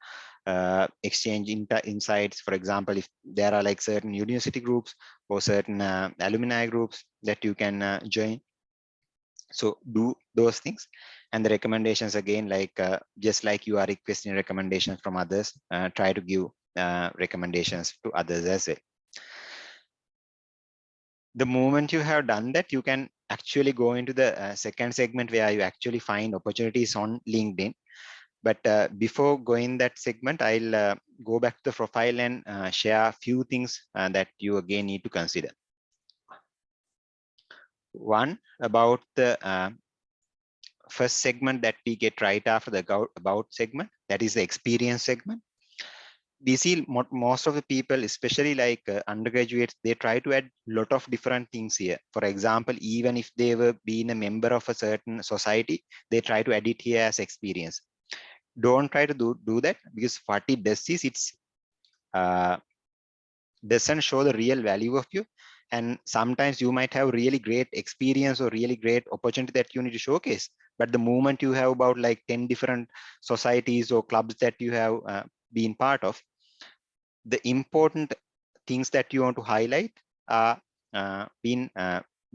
exchange insights. For example, if there are like certain university groups or certain alumni groups that you can join, so do those things. And the recommendations again, like just like you are requesting recommendations from others, try to give recommendations to others as well. The moment you have done that, you can actually go into the second segment where you actually find opportunities on LinkedIn. But before going that segment, I'll go back to the profile and share a few things that you again need to consider. One, about the first segment that we get right after the about segment, that is the experience segment. We see most of the people, especially like undergraduates, they try to add a lot of different things here. For example, even if they were being a member of a certain society, they try to add it here as experience. Don't try to do that, because what it does is it's doesn't show the real value of you. And sometimes you might have really great experience or really great opportunity that you need to showcase, but the moment you have about like 10 different societies or clubs that you have been part of, the important things that you want to highlight are being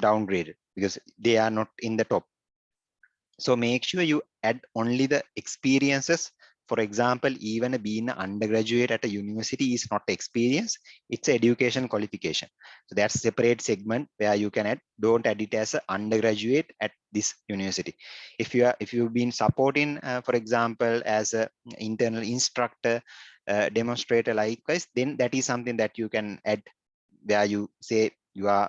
downgraded because they are not in the top. So make sure you add only the experiences For example, even being an undergraduate at a university is not experience, it's an education qualification. So that's a separate segment where you can add, don't add it as an undergraduate at this university. If you've been supporting, for example, as an internal instructor, demonstrator likewise, then that is something that you can add where you say you are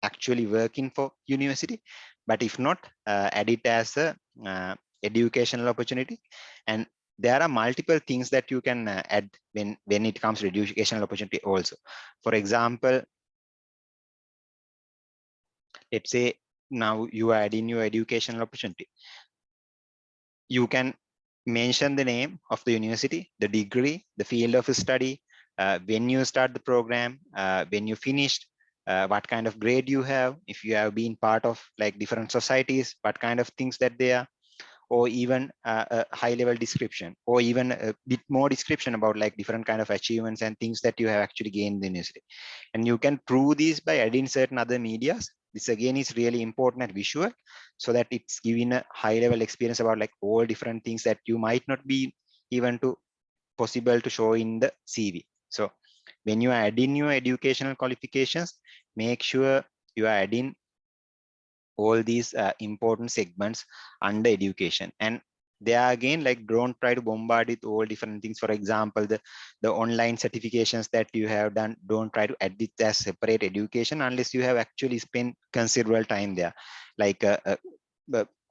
actually working for university. But if not, add it as a educational opportunity. And there are multiple things that you can add when it comes to educational opportunity also. For example, let's say now you are adding your educational opportunity. You can mention the name of the university, the degree, the field of study, when you start the program, when you finished, what kind of grade you have, if you have been part of like different societies, what kind of things that they are, or even a high level description, or even a bit more description about like different kind of achievements and things that you have actually gained in the university. And you can prove these by adding certain other medias. This again is really important and visual, so that it's giving a high level experience about like all different things that you might not be even to possible to show in the CV. So when you add in your educational qualifications, make sure you are adding all these important segments under education. And there again, like, don't try to bombard with all different things. For example, the online certifications that you have done, don't try to add it as separate education unless you have actually spent considerable time there, like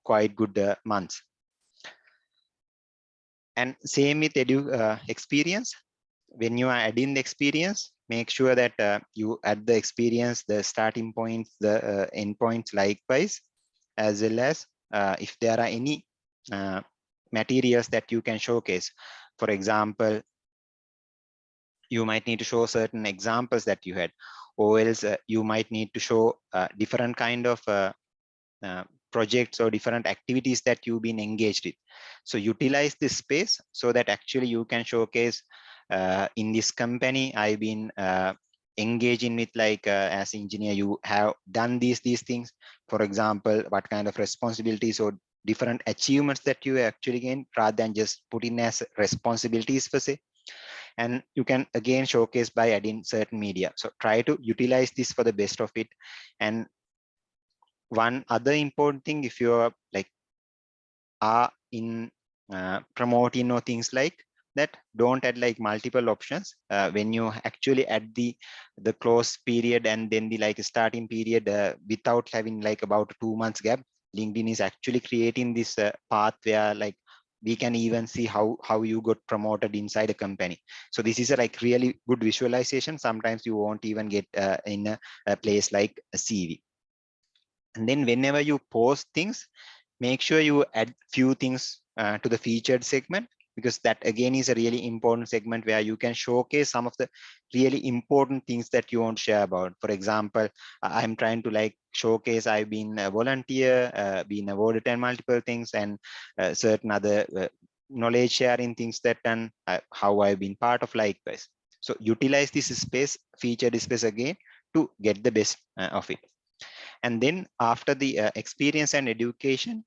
quite good months. And same with experience. When you are adding the experience, make sure that you add the experience, the starting points, the end points likewise, as well as if there are any materials that you can showcase. For example, you might need to show certain examples that you had, or else you might need to show different kind of projects or different activities that you've been engaged with. So utilize this space so that actually you can showcase, in this company I've been engaging with, like as engineer you have done these things. For example, what kind of responsibilities or different achievements that you actually gain, rather than just put in as responsibilities per se. And you can again showcase by adding certain media. So try to utilize this for the best of it. And one other important thing, if you're like are in promoting or things like that, don't add like multiple options. When you actually add the close period and then the like starting period, without having like about 2 months gap, LinkedIn is actually creating this path where like we can even see how you got promoted inside a company. So this is a like really good visualization. Sometimes you won't even get in a place like a CV. And then whenever you post things, make sure you add few things to the featured segment, because that again is a really important segment where you can showcase some of the really important things that you want to share about. For example, I'm trying to like showcase I've been a volunteer, been awarded and multiple things, and certain other knowledge sharing things that done, how I've been part of likewise. So utilize this space, featured space again, to get the best of it. And then after the experience and education,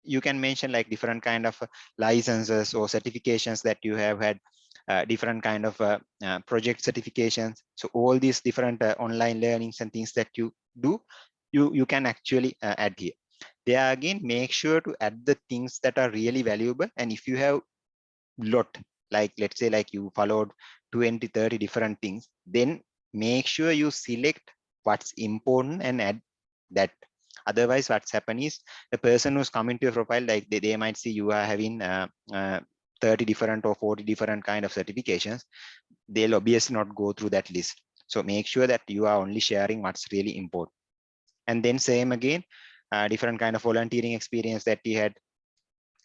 you can mention like different kind of licenses or certifications that you have had, different kind of project certifications. So all these different online learnings and things that you do, you can actually add here. There again, make sure to add the things that are really valuable. And if you have lot, like let's say like you followed 20-30 different things, then make sure you select what's important and add that. Otherwise what's happened is the person who's coming to your profile, like they might see you are having 30 different or 40 different kind of certifications. They'll obviously not go through that list. So make sure that you are only sharing what's really important. And then same again, different kind of volunteering experience that you had.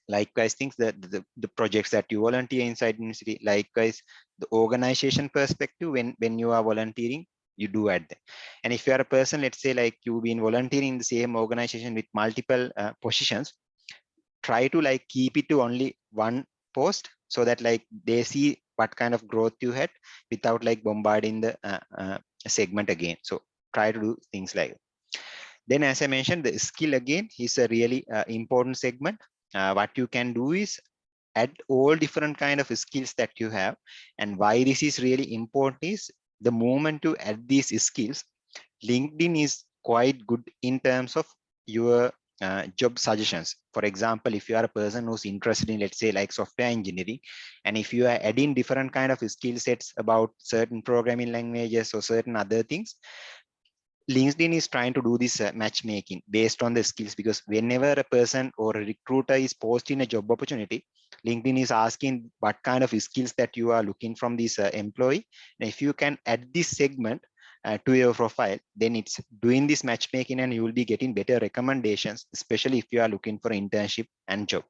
Likewise, things that the projects that you volunteer inside university, likewise the organization perspective, when you are volunteering, you do add that. And if you are a person, let's say like you've been volunteering in the same organization with multiple positions, try to like keep it to only one post, so that like they see what kind of growth you had without like bombarding the segment again. So try to do things like that. Then, as I mentioned, the skill again is a really important segment. What you can do is add all different kind of skills that you have. And why this is really important is the moment you add these skills, LinkedIn is quite good in terms of your job suggestions. For example, if you are a person who's interested in, let's say, like software engineering, and if you are adding different kind of skill sets about certain programming languages or certain other things, LinkedIn is trying to do this matchmaking based on the skills, because whenever a person or a recruiter is posting a job opportunity, LinkedIn is asking what kind of skills that you are looking from this employee. And if you can add this segment to your profile, then it's doing this matchmaking and you will be getting better recommendations, especially if you are looking for internship and job.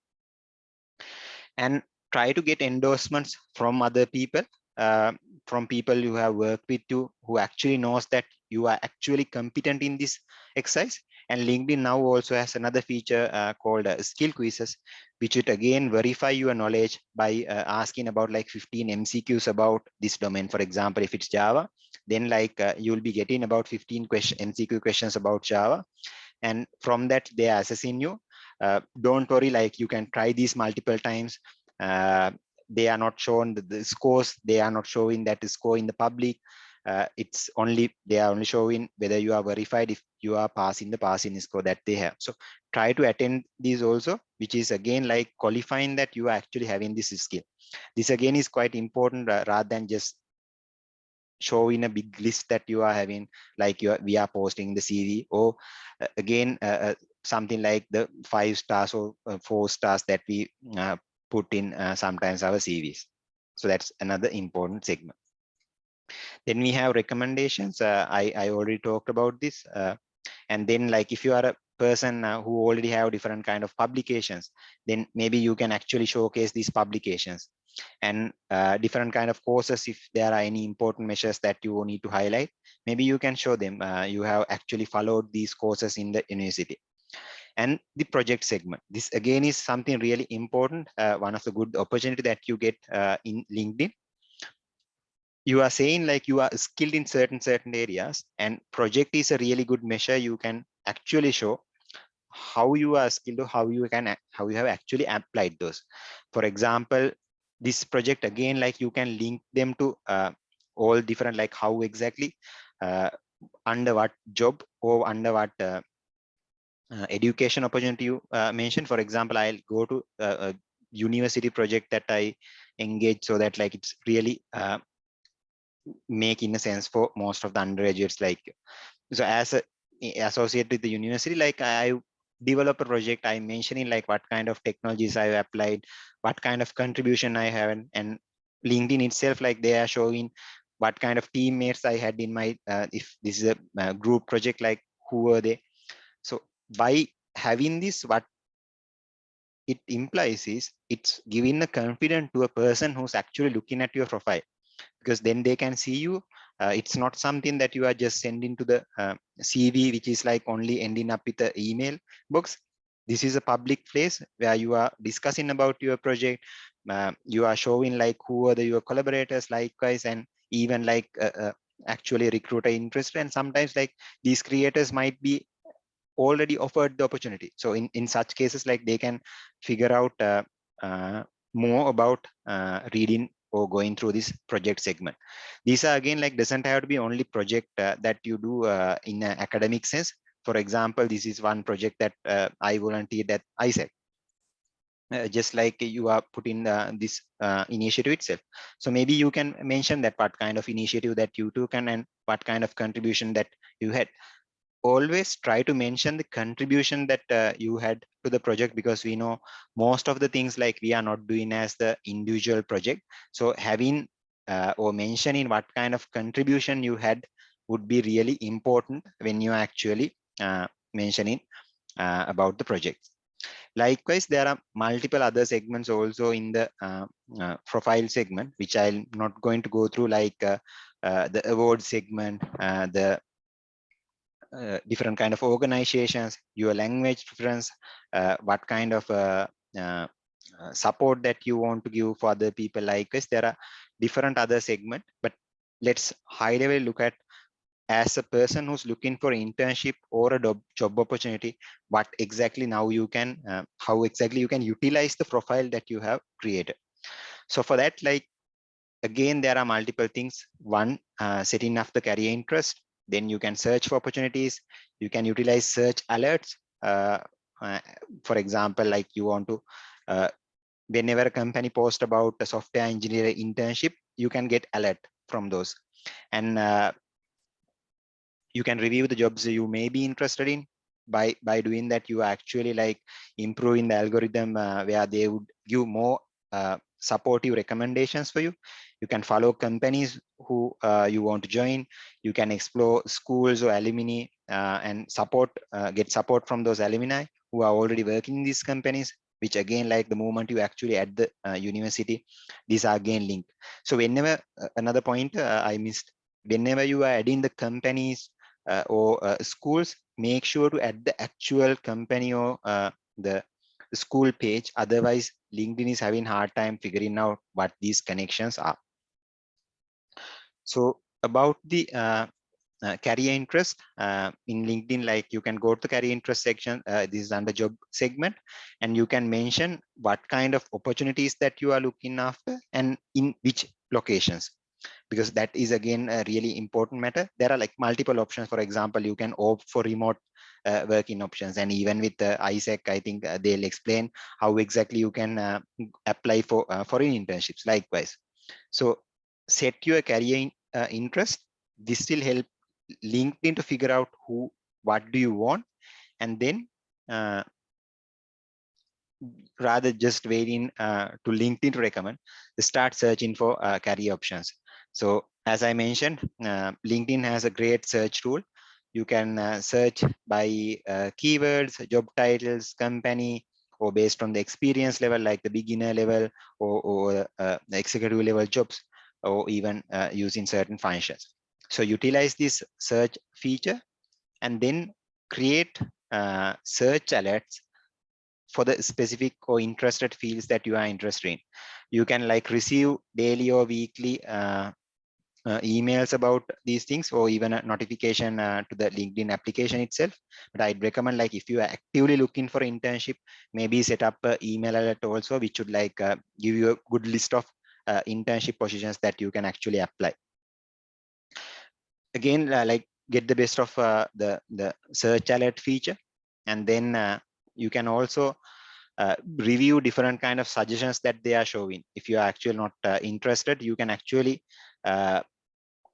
And try to get endorsements from other people, uh, from people you have worked with you, who actually knows that you are actually competent in this exercise. And LinkedIn now also has another feature called skill quizzes, which would again verify your knowledge by asking about like 15 MCQs about this domain. For example, if it's Java, then like you'll be getting about 15 MCQ questions about Java. And from that, they are assessing you. Don't worry, like you can try these multiple times. They are not shown the scores, they are not showing that score in the public. It's only, they are only showing whether you are verified, if you are passing the passing score that they have. So try to attend these also, which is again like qualifying that you are actually having this skill. This again is quite important, rather than just show in a big list that you are having, like we are posting the CV, or again something like the 5 stars or 4 stars that we put in sometimes our CVs. So that's another important segment. Then we have recommendations. I already talked about this. And then like if you are a person who already have different kind of publications, then maybe you can actually showcase these publications. And different kind of courses, if there are any important measures that you need to highlight, maybe you can show them you have actually followed these courses in the university. And the project segment, this again is something really important, one of the good opportunity that you get in LinkedIn. You are saying like you are skilled in certain areas, and project is a really good measure. You can actually show how you are skilled, or how you have actually applied those. For example, this project again, like you can link them to all different, like how exactly uh, under what job or under what education opportunity you mentioned. For example, I'll go to a university project that I engage, so that like it's really make in a sense for most of the undergraduates. Like, so as a associate with the university, like I develop a project, I mentioning like what kind of technologies I have applied, what kind of contribution I have, and LinkedIn itself, like they are showing what kind of teammates I had in my if this is a group project, like who were they. So by having this, what it implies is it's giving a confidence to a person who's actually looking at your profile, because then they can see you. It's not something that you are just sending to the CV, which is like only ending up with the email box. This is a public place where you are discussing about your project. You are showing like who are your collaborators, likewise, and even like actually recruiter interest. And sometimes like these creators might be already offered the opportunity. So in such cases, like they can figure out more about reading or going through this project segment. These are again like doesn't have to be only project that you do in an academic sense. For example, this is one project that I volunteered at AIESEC. Just like you are putting this initiative itself. So maybe you can mention that what kind of initiative that you took, and what kind of contribution that you had. Always try to mention the contribution that you had to the project, because we know most of the things like we are not doing as the individual project. So having or mentioning what kind of contribution you had would be really important when you actually mentioning about the project. Likewise, there are multiple other segments also in the profile segment, which I'm not going to go through, like the award segment, the different kind of organizations, your language preference, what kind of support that you want to give for other people. Like this, there are different other segment, but let's high level look at as a person who's looking for internship or a job opportunity, what exactly now you can, how exactly you can utilize the profile that you have created. So for that, like, again, there are multiple things. One, setting up the career interest. Then you can search for opportunities. You can utilize search alerts. Uh, uh, for example, like you want to, whenever a company posts about a software engineer internship, you can get alert from those. And you can review the jobs you may be interested in. By doing that, you are actually like improving the algorithm, where they would give more supportive recommendations for you. You can follow companies who you want to join. You can explore schools or alumni, and get support from those alumni who are already working in these companies, which again, like the moment you actually at the university, these are again linked. So whenever, another point I missed, whenever you are adding the companies or schools, make sure to add the actual company or the school page. Otherwise, LinkedIn is having hard time figuring out what these connections are. So about the career interest in LinkedIn, like you can go to the career interest section. This is under job segment, and you can mention what kind of opportunities that you are looking after and in which locations, because that is again a really important matter. There are like multiple options. For example, you can opt for remote working options, and even with AIESEC, I think they'll explain how exactly you can apply for foreign internships likewise. So set your career interest. This will help LinkedIn to figure out what do you want, and then rather just waiting to LinkedIn to recommend, start searching for career options. So as I mentioned, LinkedIn has a great search tool. You can search by keywords, job titles, company, or based on the experience level, like the beginner level or the executive level jobs, or even using certain functions. So utilize this search feature and then create search alerts for the specific or interested fields that you are interested in. You can like receive daily or weekly emails about these things, or even a notification to the LinkedIn application itself. But I'd recommend, like, if you are actively looking for internship, maybe set up an email alert also, which would like give you a good list of internship positions that you can actually apply. Again, like get the best of the search alert feature, and then you can also review different kind of suggestions that they are showing. If you are actually not interested, you can actually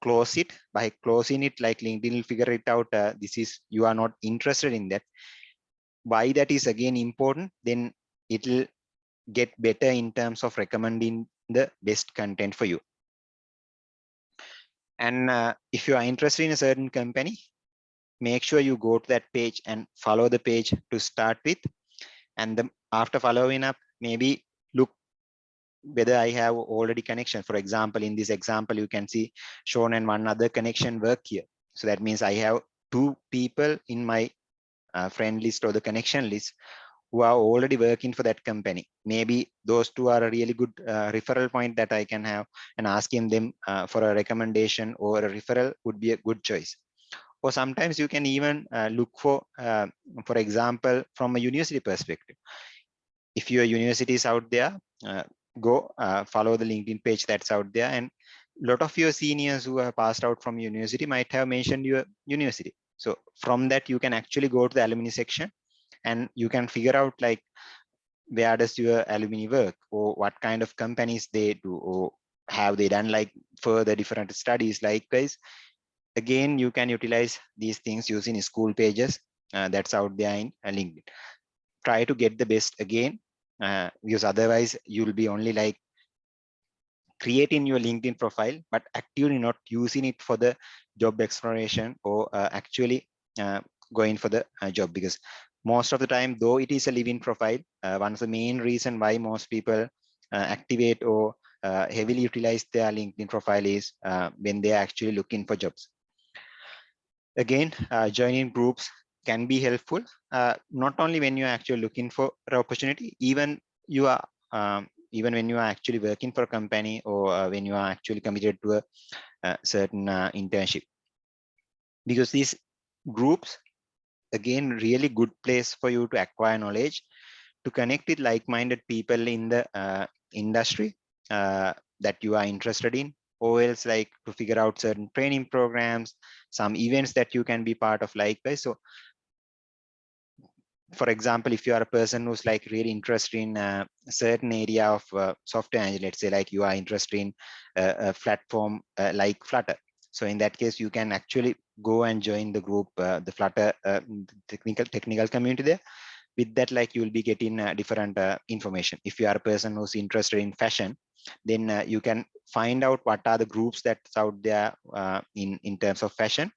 close it. By closing it, like LinkedIn will figure it out, this is, you are not interested in that. Why that is again important, then it will get better in terms of recommending the best content for you. And if you are interested in a certain company, make sure you go to that page and follow the page to start with. And after following up, maybe look whether I have already connection. For example, in this example, you can see shown and one other connection work here. So that means I have 2 people in my friend list or the connection list who are already working for that company. Maybe those 2 are a really good referral point that I can have, and asking them for a recommendation or a referral would be a good choice. Or sometimes you can even look for example, from a university perspective. If your university is out there, go follow the LinkedIn page that's out there, and a lot of your seniors who have passed out from university might have mentioned your university. So from that, you can actually go to the alumni section, and you can figure out like where does your alumni work, or what kind of companies they do, or have they done like further different studies. Likewise, again, you can utilize these things using school pages that's out there in LinkedIn. Try to get the best again, because otherwise you'll be only like creating your LinkedIn profile, but actively not using it for the job exploration or actually going for the job. Because most of the time, though it is a living profile, one of the main reason why most people activate or heavily utilize their LinkedIn profile is when they are actually looking for jobs. Again, joining groups can be helpful, not only when you're actually looking for an opportunity, even you are even when you are actually working for a company, or when you are actually committed to a certain internship. because these groups, again, really good place for you to acquire knowledge, to connect with like-minded people in the industry that you are interested in, or else like to figure out certain training programs, some events that you can be part of likewise. So for example, if you are a person who's like really interested in a certain area of software engineering, let's say like you are interested in a platform like Flutter. So in that case, you can actually go and join the group, the Flutter technical community there. With that, like you will be getting different information. If you are a person who's interested in fashion, then you can find out what are the groups that's out there in terms of fashion,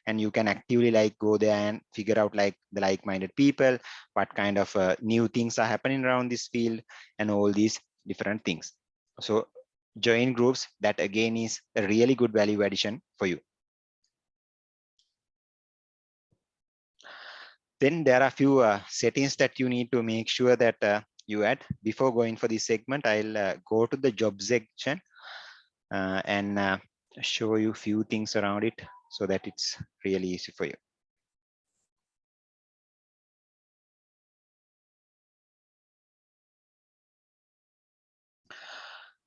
and you can actively like go there and figure out like the like-minded people, what kind of new things are happening around this field, and all these different things. So join groups, that again is a really good value addition for you. Then there are a few settings that you need to make sure that you add. Before going for this segment, I'll go to the job section and show you a few things around it so that it's really easy for you.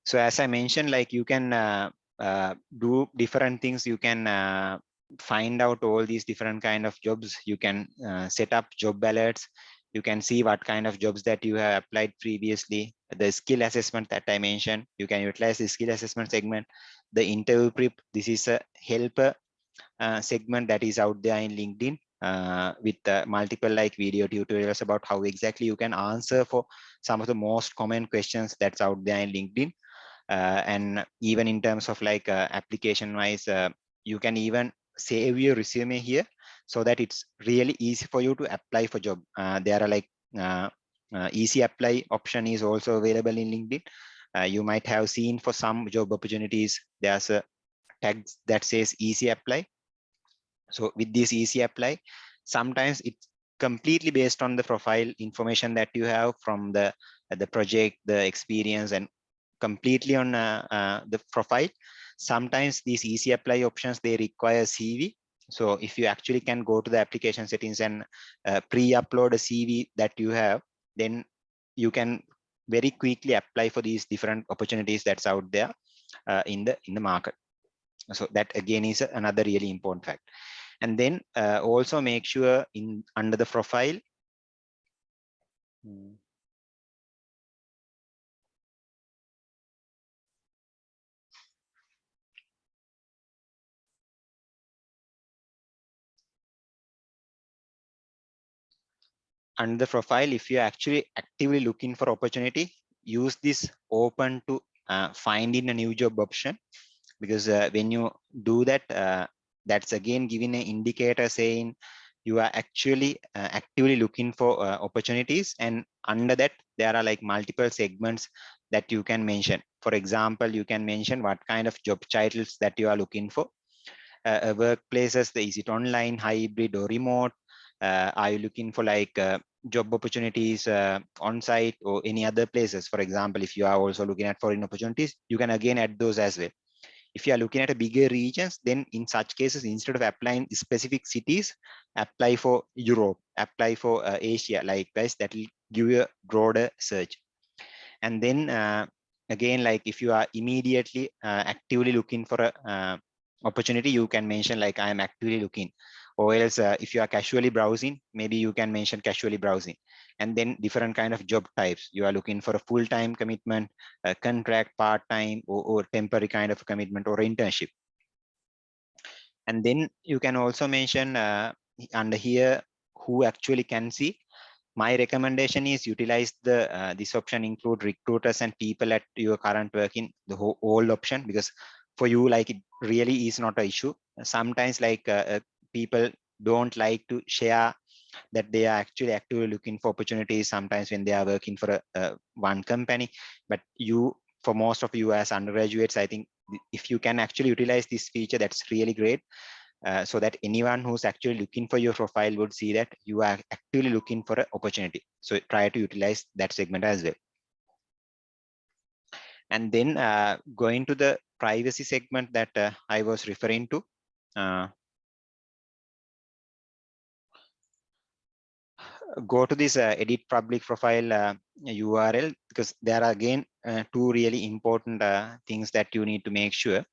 So as I mentioned, like you can do different things. You can find out all these different kind of jobs. You can set up job alerts. You can see what kind of jobs that you have applied previously. The skill assessment that I mentioned, you can utilize the skill assessment segment. The interview prep, this is a helper segment that is out there in LinkedIn with multiple like video tutorials about how exactly you can answer for some of the most common questions that's out there in LinkedIn. And even in terms of like application wise, you can even save your resume here so that it's really easy for you to apply for job. There are like easy apply option is also available in LinkedIn. You might have seen for some job opportunities, there's a tag that says easy apply. So with this easy apply, sometimes it's completely based on the profile information that you have from the project, the experience, and completely on the profile. Sometimes these easy apply options, they require CV. So if you actually can go to the application settings and pre-upload a CV that you have, then you can very quickly apply for these different opportunities that's out there in the market. So that again is another really important fact. And then also make sure in under the profile, under the profile, if you're actually actively looking for opportunity, use this open to finding a new job option, because when you do that, that's again giving an indicator saying you are actually actively looking for opportunities. And under that, there are like multiple segments that you can mention. For example, you can mention what kind of job titles that you are looking for. Workplaces, is it online, hybrid, or remote? Are you looking for like job opportunities on site or any other places? For example, if you are also looking at foreign opportunities, you can again add those as well. If you are looking at a bigger regions, then in such cases, instead of applying specific cities, apply for Europe, apply for Asia. Likewise, that will give you a broader search. And then again, like if you are immediately actively looking for a opportunity, you can mention like I am actively looking. Or else if you are casually browsing, maybe you can mention casually browsing. And then different kind of job types. You are looking for a full-time commitment, a contract, part-time, or temporary kind of commitment, or internship. And then you can also mention under here who actually can see. My recommendation is utilize the this option, include recruiters and people at your current working, the whole option, because for you, like it really is not an issue. Sometimes like people don't like to share that they are actually actively looking for opportunities sometimes when they are working for one company. But you, for most of you as undergraduates, I think if you can actually utilize this feature, that's really great. So that anyone who's actually looking for your profile would see that you are actively looking for an opportunity. So try to utilize that segment as well. And then going to the privacy segment that I was referring to. go to this edit public profile URL, because there are again two really important things that you need to make sure.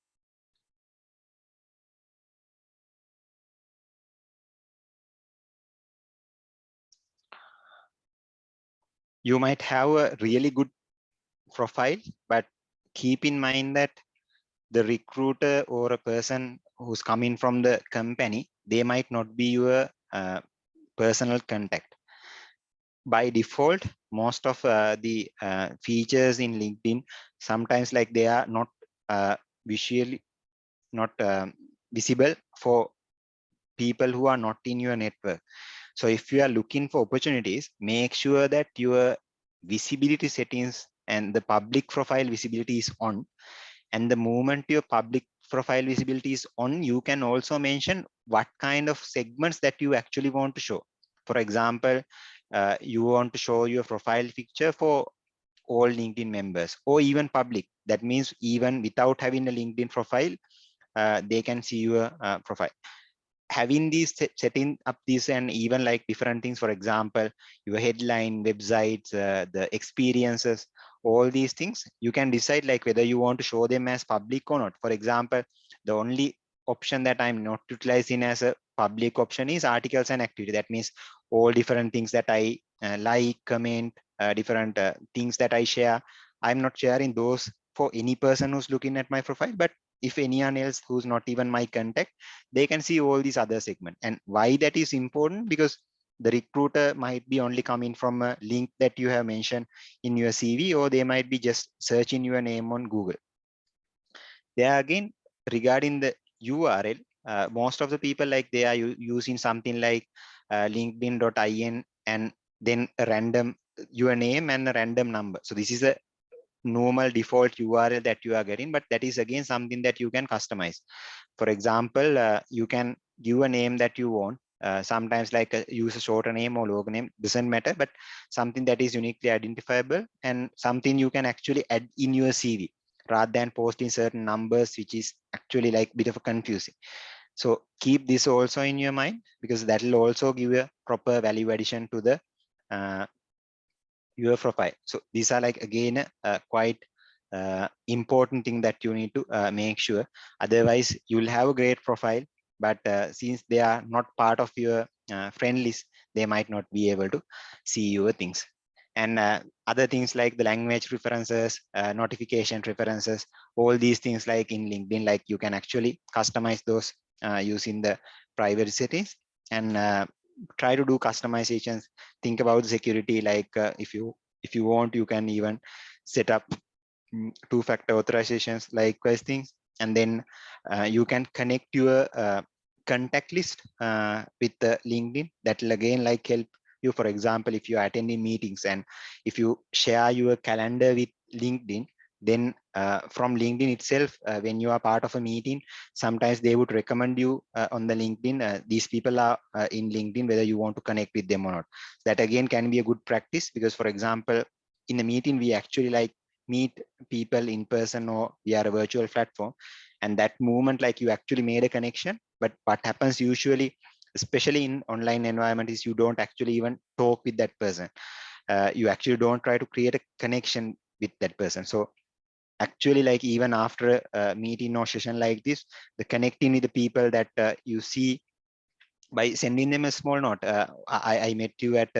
You might have a really good profile, but keep in mind that the recruiter or a person who's coming from the company, they might not be your personal contact. By default, most of the features in LinkedIn, sometimes like they are not visually not visible for people who are not in your network. So if you are looking for opportunities, make sure that your visibility settings and the public profile visibility is on. And the moment your public profile visibility is on, you can also mention what kind of segments that you actually want to show. For example, you want to show your profile picture for all LinkedIn members or even public. That means even without having a LinkedIn profile, they can see your profile. Having these setting up these and even like different things, for example, your headline, websites, the experiences, all these things, you can decide like whether you want to show them as public or not. For example, the only option that I'm not utilizing as a public option is articles and activity. That means all different things that I like, comment, different things that I share. I'm not sharing those for any person who's looking at my profile, but if anyone else who's not even my contact, they can see all these other segments. And why that is important? Because the recruiter might be only coming from a link that you have mentioned in your CV, or they might be just searching your name on Google. There again, regarding the URL, most of the people like they are using something like linkedin.in and then a random your name and a random number. So this is a normal default URL that you are getting, but that is again something that you can customize. For example, you can give a name that you want. Sometimes like use a shorter name or longer name, doesn't matter, but something that is uniquely identifiable and something you can actually add in your CV rather than posting certain numbers, which is actually like a bit of a confusing. So keep this also in your mind, because that will also give a proper value addition to the your profile. So these are like again quite important thing that you need to make sure. Otherwise, you'll have a great profile, but since they are not part of your friend list, they might not be able to see your things. And other things like the language preferences, notification preferences, all these things like in LinkedIn, like you can actually customize those using the privacy settings. And try to do customizations. Think about security, like if you want, you can even set up two-factor authorizations, likewise things. And then you can connect your contact list with the LinkedIn. That will again like help you. For example, if you are attending meetings and if you share your calendar with LinkedIn, then from LinkedIn itself, when you are part of a meeting, sometimes they would recommend you on the LinkedIn, these people are in LinkedIn, whether you want to connect with them or not. That again can be a good practice, because for example, in the meeting, we actually like meet people in person or via a virtual platform. And that moment, like you actually made a connection. But what happens usually, especially in online environment, is you don't actually even talk with that person. You actually don't try to create a connection with that person. So actually, like even after a meeting or session like this, the connecting with the people that you see by sending them a small note, I met you at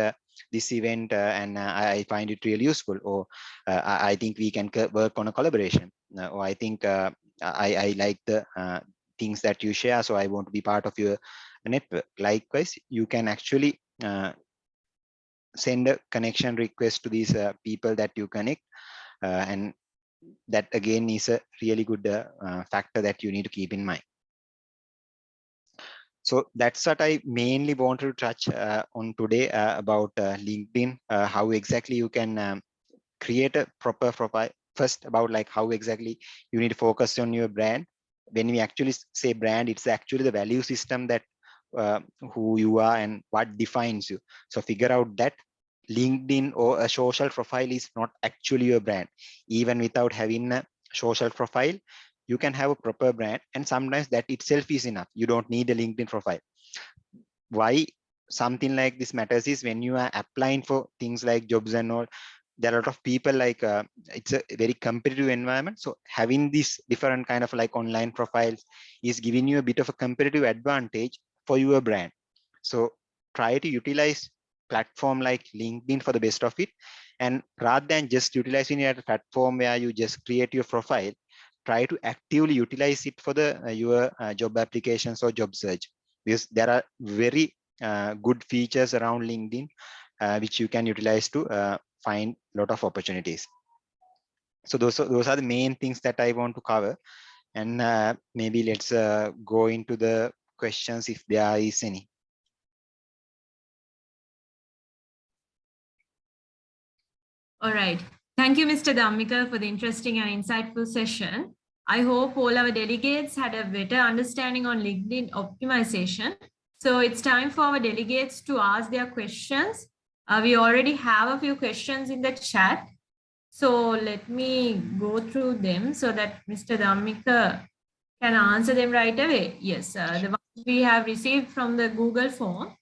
this event and I find it really useful, or I think we can work on a collaboration, or I think I like the things that you share, so I want to be part of your network. Likewise, you can actually send a connection request to these people that you connect, and that again is a really good factor that you need to keep in mind. So that's what I mainly wanted to touch on today about LinkedIn, how exactly you can create a proper profile. First, about like how exactly you need to focus on your brand. When we actually say brand, it's actually the value system that who you are and what defines you. So figure out that LinkedIn or a social profile is not actually your brand. Even without having a social profile, you can have a proper brand, and sometimes that itself is enough. You don't need a LinkedIn profile. Why? something like this matters is when you are applying for things like jobs and all, there are a lot of people like it's a very competitive environment. So having this different kind of like online profiles is giving you a bit of a competitive advantage for your brand. So try to utilize platform like LinkedIn for the best of it. And rather than just utilizing it at a platform where you just create your profile, try to actively utilize it for the your job applications or job search, because there are very good features around LinkedIn which you can utilize to find a lot of opportunities. So those are the main things that I want to cover. And maybe let's go into the questions if there is any. All right. Thank you, Mr. Dhammika, for the interesting and insightful session. I hope all our delegates had a better understanding on LinkedIn optimization. So it's time for our delegates to ask their questions. We already have a few questions in the chat. So let me go through them so that Mr. Dhammika can answer them right away. Yes, the ones we have received from the Google form.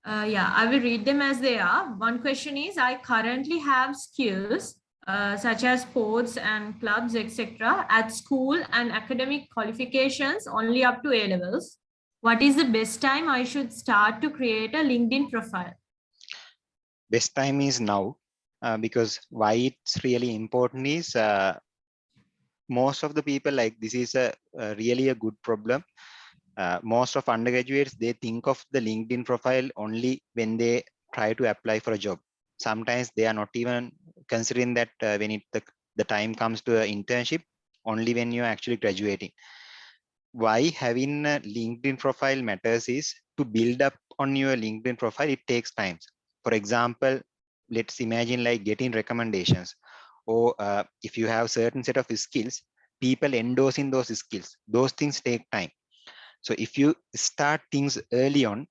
Yeah, I will read them as they are. One question is, I currently have skills such as sports and clubs, etc. at school and academic qualifications only up to A levels. What is the best time I should start to create a LinkedIn profile? Best time is now, because why it's really important is most of the people, like, this is a really a good problem. Most of undergraduates, they think of the LinkedIn profile only when they try to apply for a job. Sometimes they are not even considering that when the time comes to an internship, only when you're actually graduating. Why having a LinkedIn profile matters is to build up on your LinkedIn profile, it takes time. For example, let's imagine like getting recommendations, or if you have certain set of skills, people endorsing those skills, those things take time. So if you start things early on,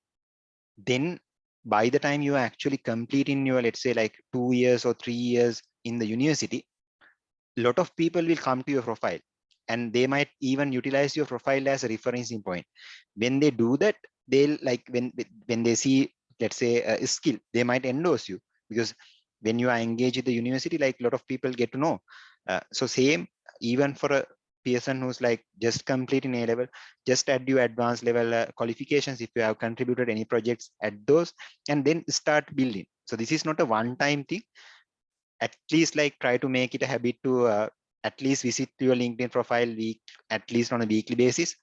then by the time you are actually completing your, let's say like 2 years or 3 years in the university, a lot of people will come to your profile, and they might even utilize your profile as a referencing point. When they do that, they'll like, when they see, let's say, a skill, they might endorse you, because when you are engaged with the university, like a lot of people get to know. So same, even for a person who's like just completing A level, just add your advanced level qualifications if you have contributed any projects, add those, and then start building. So this is not a one-time thing. At least like try to make it a habit to at least visit your LinkedIn profile at least on a weekly basis,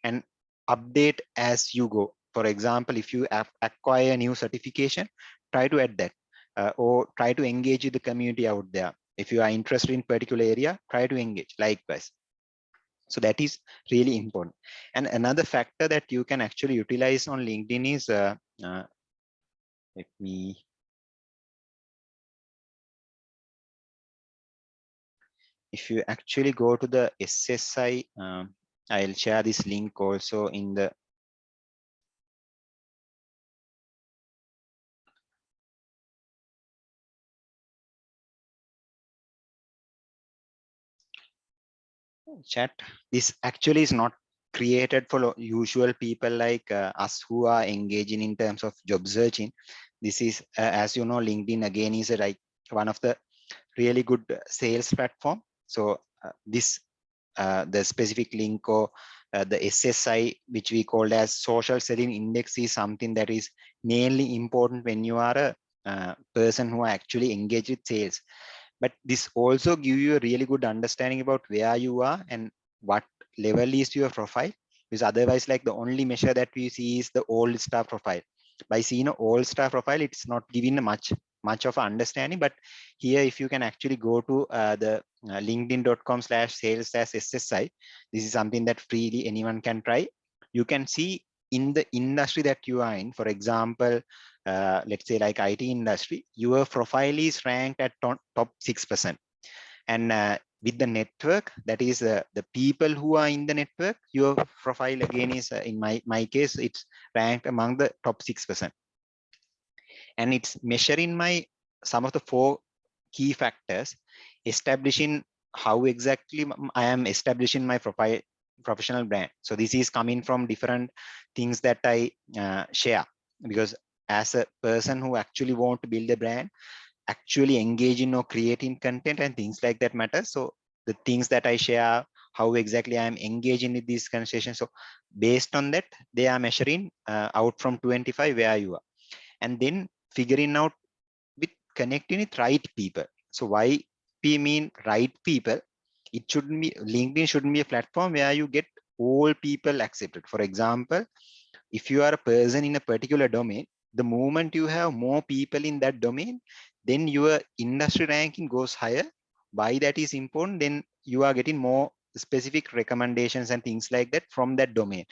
and update as you go. For example, if you acquire a new certification, try to add that, or try to engage with the community out there. If you are interested in particular area, try to engage likewise. So that is really important. And another factor that you can actually utilize on LinkedIn is let me, if you actually go to the SSI, I'll share this link also in the chat. This actually is not created for usual people like us who are engaging in terms of job searching. This is, as you know, LinkedIn again is like one of the really good sales platform. So this the specific link, or the SSI, which we call as social selling index, is something that is mainly important when you are a person who are actually engaged with sales. But this also give you a really good understanding about where you are and what level is your profile, because otherwise, like, the only measure that we see is the old star profile. By seeing an old star profile, it's not giving a much of understanding. But here, if you can actually go to the linkedin.com/sales/SSI, this is something that freely anyone can try. You can see in the industry that you are in. For example, let's say like IT industry, your profile is ranked at top 6%. And with the network, that is the people who are in the network, your profile again is, in my case, it's ranked among the top 6%. And it's measuring my some of the 4 key factors: establishing how exactly I am establishing my professional brand. So this is coming from different things that I share, because as a person who actually want to build a brand, actually engage in or creating content and things like that matter. So the things that I share, how exactly I am engaging in these conversations. So based on that, they are measuring out from 25 where you are, and then figuring out with connecting with right people. So why we mean right people? It shouldn't be, LinkedIn shouldn't be a platform where you get all people accepted. For example, if you are a person in a particular domain, the moment you have more people in that domain, then your industry ranking goes higher. Why that is important? Then you are getting more specific recommendations and things like that from that domain.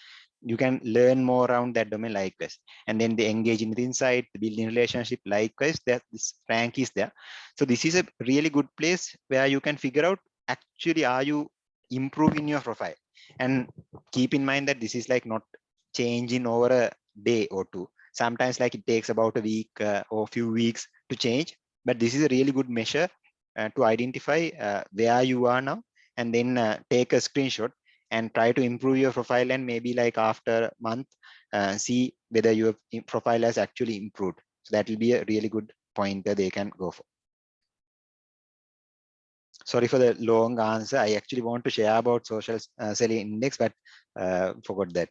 You can learn more around that domain likewise, and then they engage in the insight, building relationship likewise, that this rank is there. So this is a really good place where you can figure out actually are you improving your profile. And keep in mind that this is like not changing over a day or two. Sometimes like it takes about a week or few weeks to change, but this is a really good measure to identify where you are now, and then take a screenshot and try to improve your profile, and maybe like after a month see whether your profile has actually improved. So that will be a really good pointer they can go for. Sorry for the long answer. I actually want to share about social selling index, but forgot that.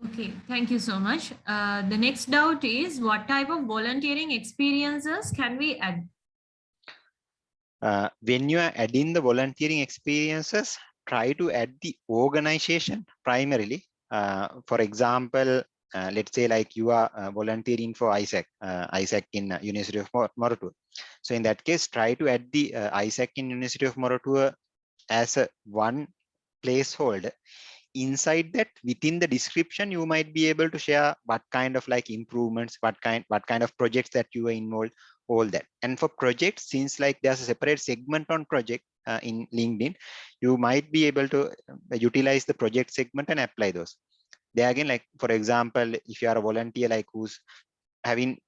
Okay, thank you so much. The next doubt is, what type of volunteering experiences can we add? When you are adding the volunteering experiences, try to add the organization primarily. For example, let's say like you are volunteering for AIESEC, AIESEC in University of Moratuwa. So in that case, try to add the AIESEC in University of Moratuwa as a one placeholder. Inside that, within the description, you might be able to share what kind of like improvements, what kind of projects that you are involved, all that. And for projects, since like there's a separate segment on project in LinkedIn, you might be able to utilize the project segment and apply those. There again, like for example, if you are a volunteer like who's having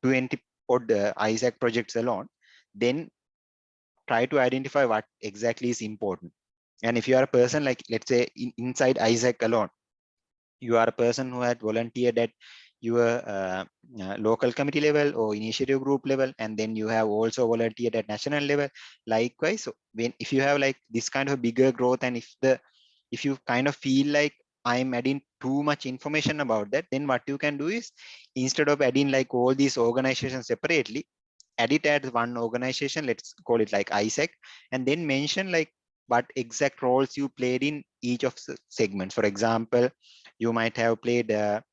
20 odd AIESEC projects alone, then try to identify what exactly is important. And if you are a person like, let's say inside AIESEC alone, you are a person who had volunteered at your local committee level or initiative group level, and then you have also volunteered at national level. Likewise, so when if you have like this kind of bigger growth, and if you kind of feel like I'm adding too much information about that, then what you can do is, instead of adding like all these organizations separately, add it as one organization. Let's call it like AIESEC, and then mention like what exact roles you played in each of the segments. For example, you might have played a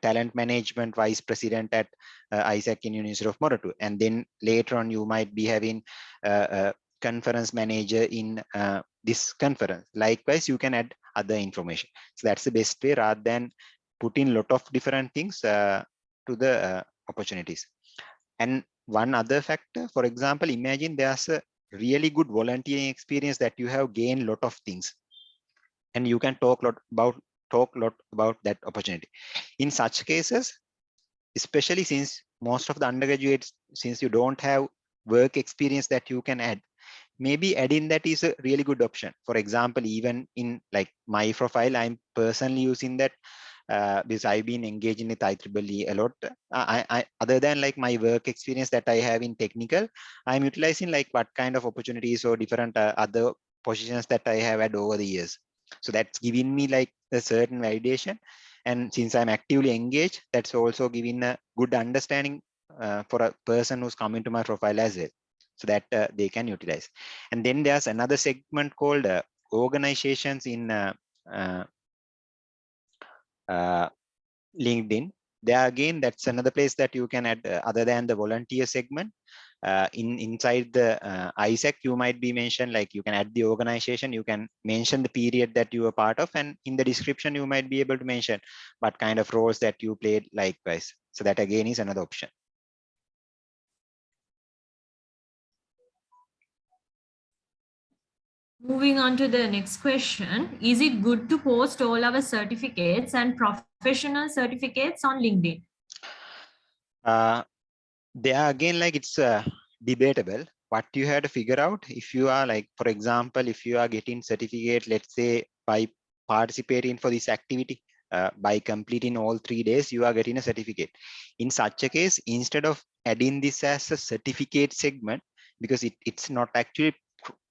talent management vice president at AIESEC in University of Moratuwa, and then later on you might be having a conference manager in this conference. Likewise, you can add other information. So that's the best way, rather than put in a lot of different things to the opportunities. And one other factor, for example, imagine there's a really good volunteering experience that you have gained a lot of things, and you can talk a lot about that opportunity. In such cases, especially since most of the undergraduates, since you don't have work experience that you can add, maybe adding that is a really good option. For example, even in like my profile, I'm personally using that because I've been engaging with IEEE a lot. Other than like my work experience that I have in technical, I'm utilizing like what kind of opportunities or different other positions that I have had over the years. So that's giving me like a certain validation. And since I'm actively engaged, that's also giving a good understanding for a person who's coming to my profile as well, so that they can utilize. And then there's another segment called organizations in uh, LinkedIn. There again, that's another place that you can add other than the volunteer segment. Inside the AIESEC, you might be mentioned, like you can add the organization, you can mention the period that you were part of, and in the description you might be able to mention what kind of roles that you played likewise. So that again is another option. Moving on to the next question. Is it good to post all our certificates and professional certificates on LinkedIn? There again, like it's debatable. What you have to figure out, if you are like, for example, if you are getting certificate, let's say by participating for this activity, by completing all 3 days, you are getting a certificate. In such a case, instead of adding this as a certificate segment, because it's not actually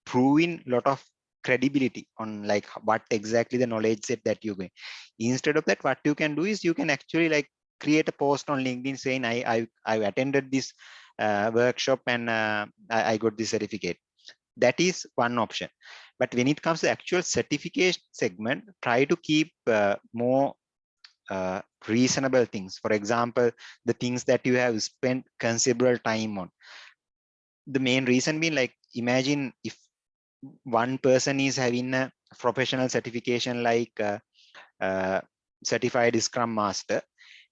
proving a lot of credibility on like what exactly the knowledge set that you're going. Instead of that, what you can do is you can actually like create a post on LinkedIn saying I attended this workshop and I got the certificate. That is one option. But when it comes to actual certification segment, try to keep more reasonable things. For example, the things that you have spent considerable time on. The main reason being, like, imagine if one person is having a professional certification like certified Scrum Master,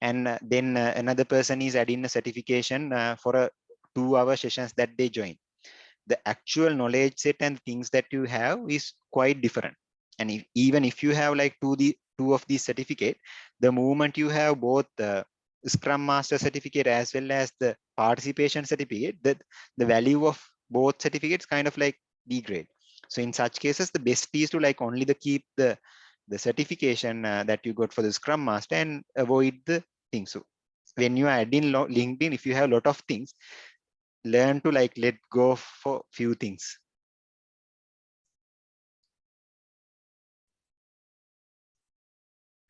and then another person is adding a certification for a 2-hour sessions that they join. The actual knowledge set and things that you have is quite different. And even if you have like two of these certificate, the moment you have both the Scrum Master certificate as well as the participation certificate, that the value of both certificates kind of like degrade. So in such cases, the best is to like only keep the certification that you got for the Scrum Master and avoid the things. So when you are adding LinkedIn, if you have a lot of things, learn to like let go for few things.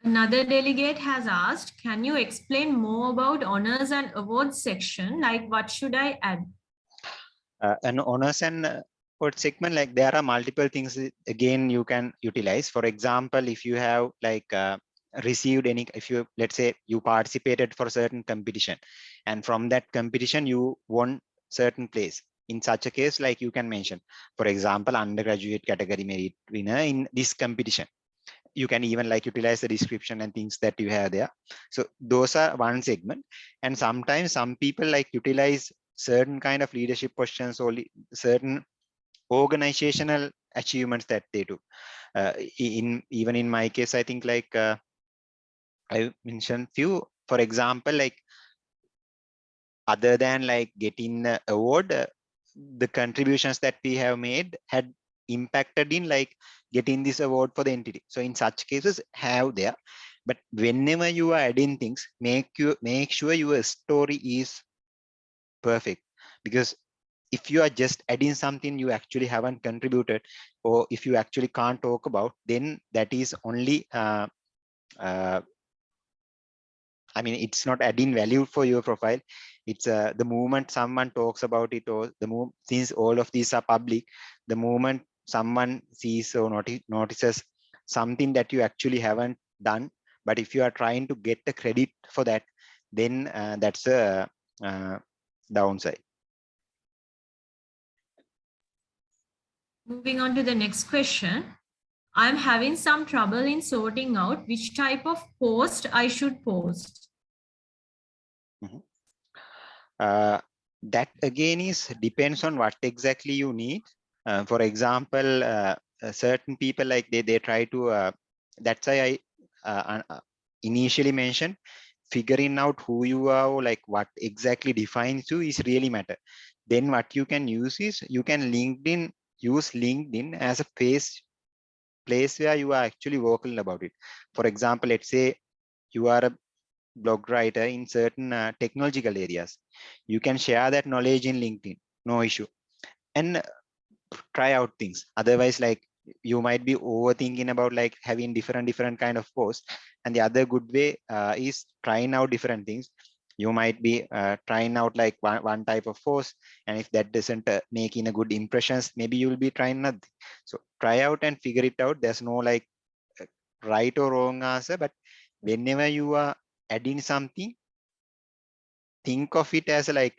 Another delegate has asked, can you explain more about honors and awards section? Like, what should I add? An honors and award segment, like there are multiple things again you can utilize. For example, if you have like received any, if you, let's say you participated for a certain competition and from that competition you won certain place. In such a case, like you can mention, for example, undergraduate category merit winner in this competition. You can even like utilize the description and things that you have there. So those are one segment. And sometimes some people like utilize certain kind of leadership questions or certain organizational achievements that they do. Even in my case, I think like I mentioned few, for example, like other than like getting the award, the contributions that we have made had impacted in like getting this award for the entity. So in such cases, have there. But whenever you are adding things, make sure your story is perfect. Because if you are just adding something you actually haven't contributed, or if you actually can't talk about, then that is only uh, I mean, it's not adding value for your profile. It's the moment someone talks about it, or the moment, since all of these are public, the moment someone sees or notices something that you actually haven't done, but if you are trying to get the credit for that, then that's a downside. Moving on to the next question. I'm having some trouble in sorting out which type of post I should post. Mhm. That again is depends on what exactly you need. For example, certain people like they try to that's why I initially mentioned figuring out who you are, or like what exactly defines you is really matter. Then what you can use is you can use LinkedIn as a place where you are actually vocal about it. For example, let's say you are a blog writer in certain technological areas. You can share that knowledge in LinkedIn, no issue, and try out things. Otherwise, like you might be overthinking about like having different kind of posts. And the other good way is trying out different things. You might be trying out like one type of post, and if that doesn't make in a good impressions, maybe you will be trying another. So try out and figure it out. There's no like right or wrong answer, but whenever you are adding something, think of it as like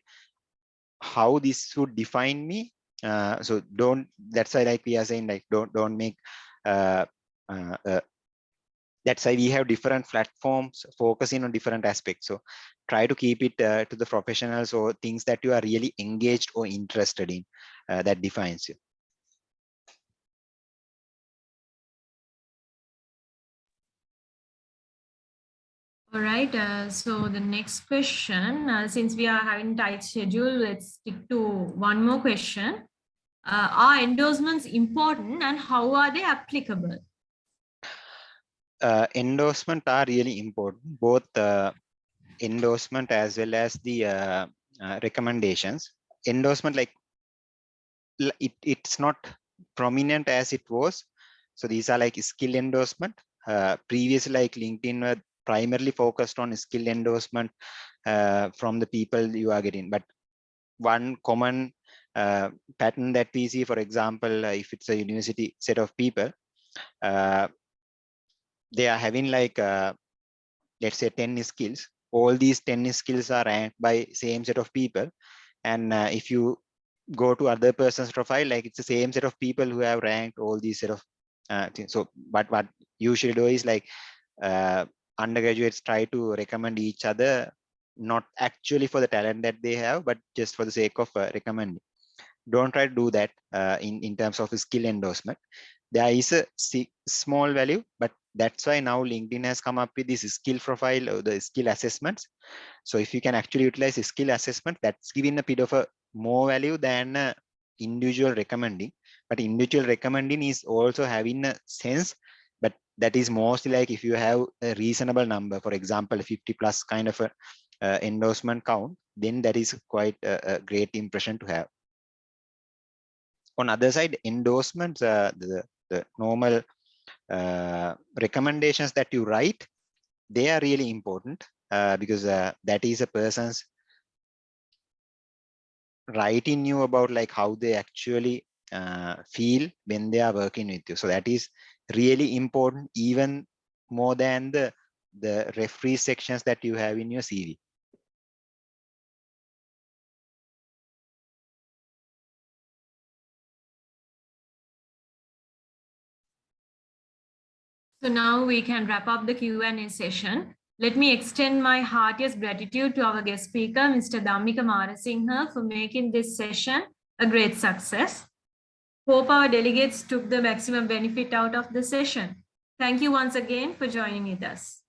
how this would define me. So don't, that's why like we are saying like don't make uh, uh, uh, that's why we have different platforms focusing on different aspects. So try to keep it to the professionals or things that you are really engaged or interested in, that defines you. All right. So the next question, since we are having tight schedule, let's stick to one more question. Are endorsements important and how are they applicable? Endorsement are really important, both endorsement as well as the recommendations. Endorsement, like it's not prominent as it was. So these are like skill endorsement. Previously, like LinkedIn were primarily focused on skill endorsement from the people you are getting. But one common pattern that we see, for example, if it's a university set of people, they are having like let's say 10 skills. All these 10 skills are ranked by same set of people, and if you go to other person's profile, like it's the same set of people who have ranked all these set of things. So but what usually do is like undergraduates try to recommend each other, not actually for the talent that they have, but just for the sake of recommending. Don't try to do that in terms of skill endorsement. There is a small value, but that's why now LinkedIn has come up with this skill profile or the skill assessments. So if you can actually utilize a skill assessment, that's giving a bit of a more value than individual recommending. But individual recommending is also having a sense, but that is mostly like if you have a reasonable number, for example 50 plus kind of a endorsement count, then that is quite a great impression to have. On other side, endorsements, the normal recommendations that you write, they are really important because that is a person's writing you about like how they actually feel when they are working with you. So that is really important, even more than the referee sections that you have in your CV. So now we can wrap up the Q&A session. Let me extend my heartiest gratitude to our guest speaker, Mr. Dami Singh, for making this session a great success. Hope our delegates took the maximum benefit out of the session. Thank you once again for joining with us.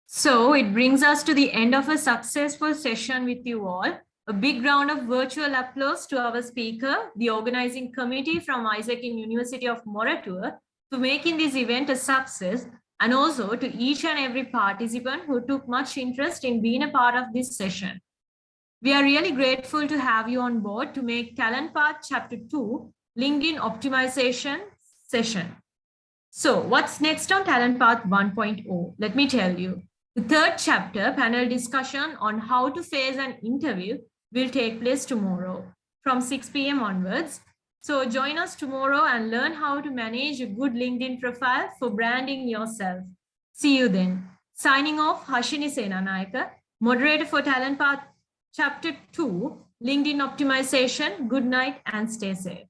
So it brings us to the end of a successful session with you all. A big round of virtual applause to our speaker, the organizing committee from AIESEC in University of Moratuwa for making this event a success, and also to each and every participant who took much interest in being a part of this session. We are really grateful to have you on board to make Talent Path Chapter 2 LinkedIn Optimization session. So what's next on Talent Path 1.0? Let me tell you. The third chapter, panel discussion on how to face an interview, will take place tomorrow from 6 p.m. onwards. So join us tomorrow and learn how to manage a good LinkedIn profile for branding yourself. See you then. Signing off, Hashini Senanayaka, moderator for Talent Path Chapter 2, LinkedIn Optimization. Good night and stay safe.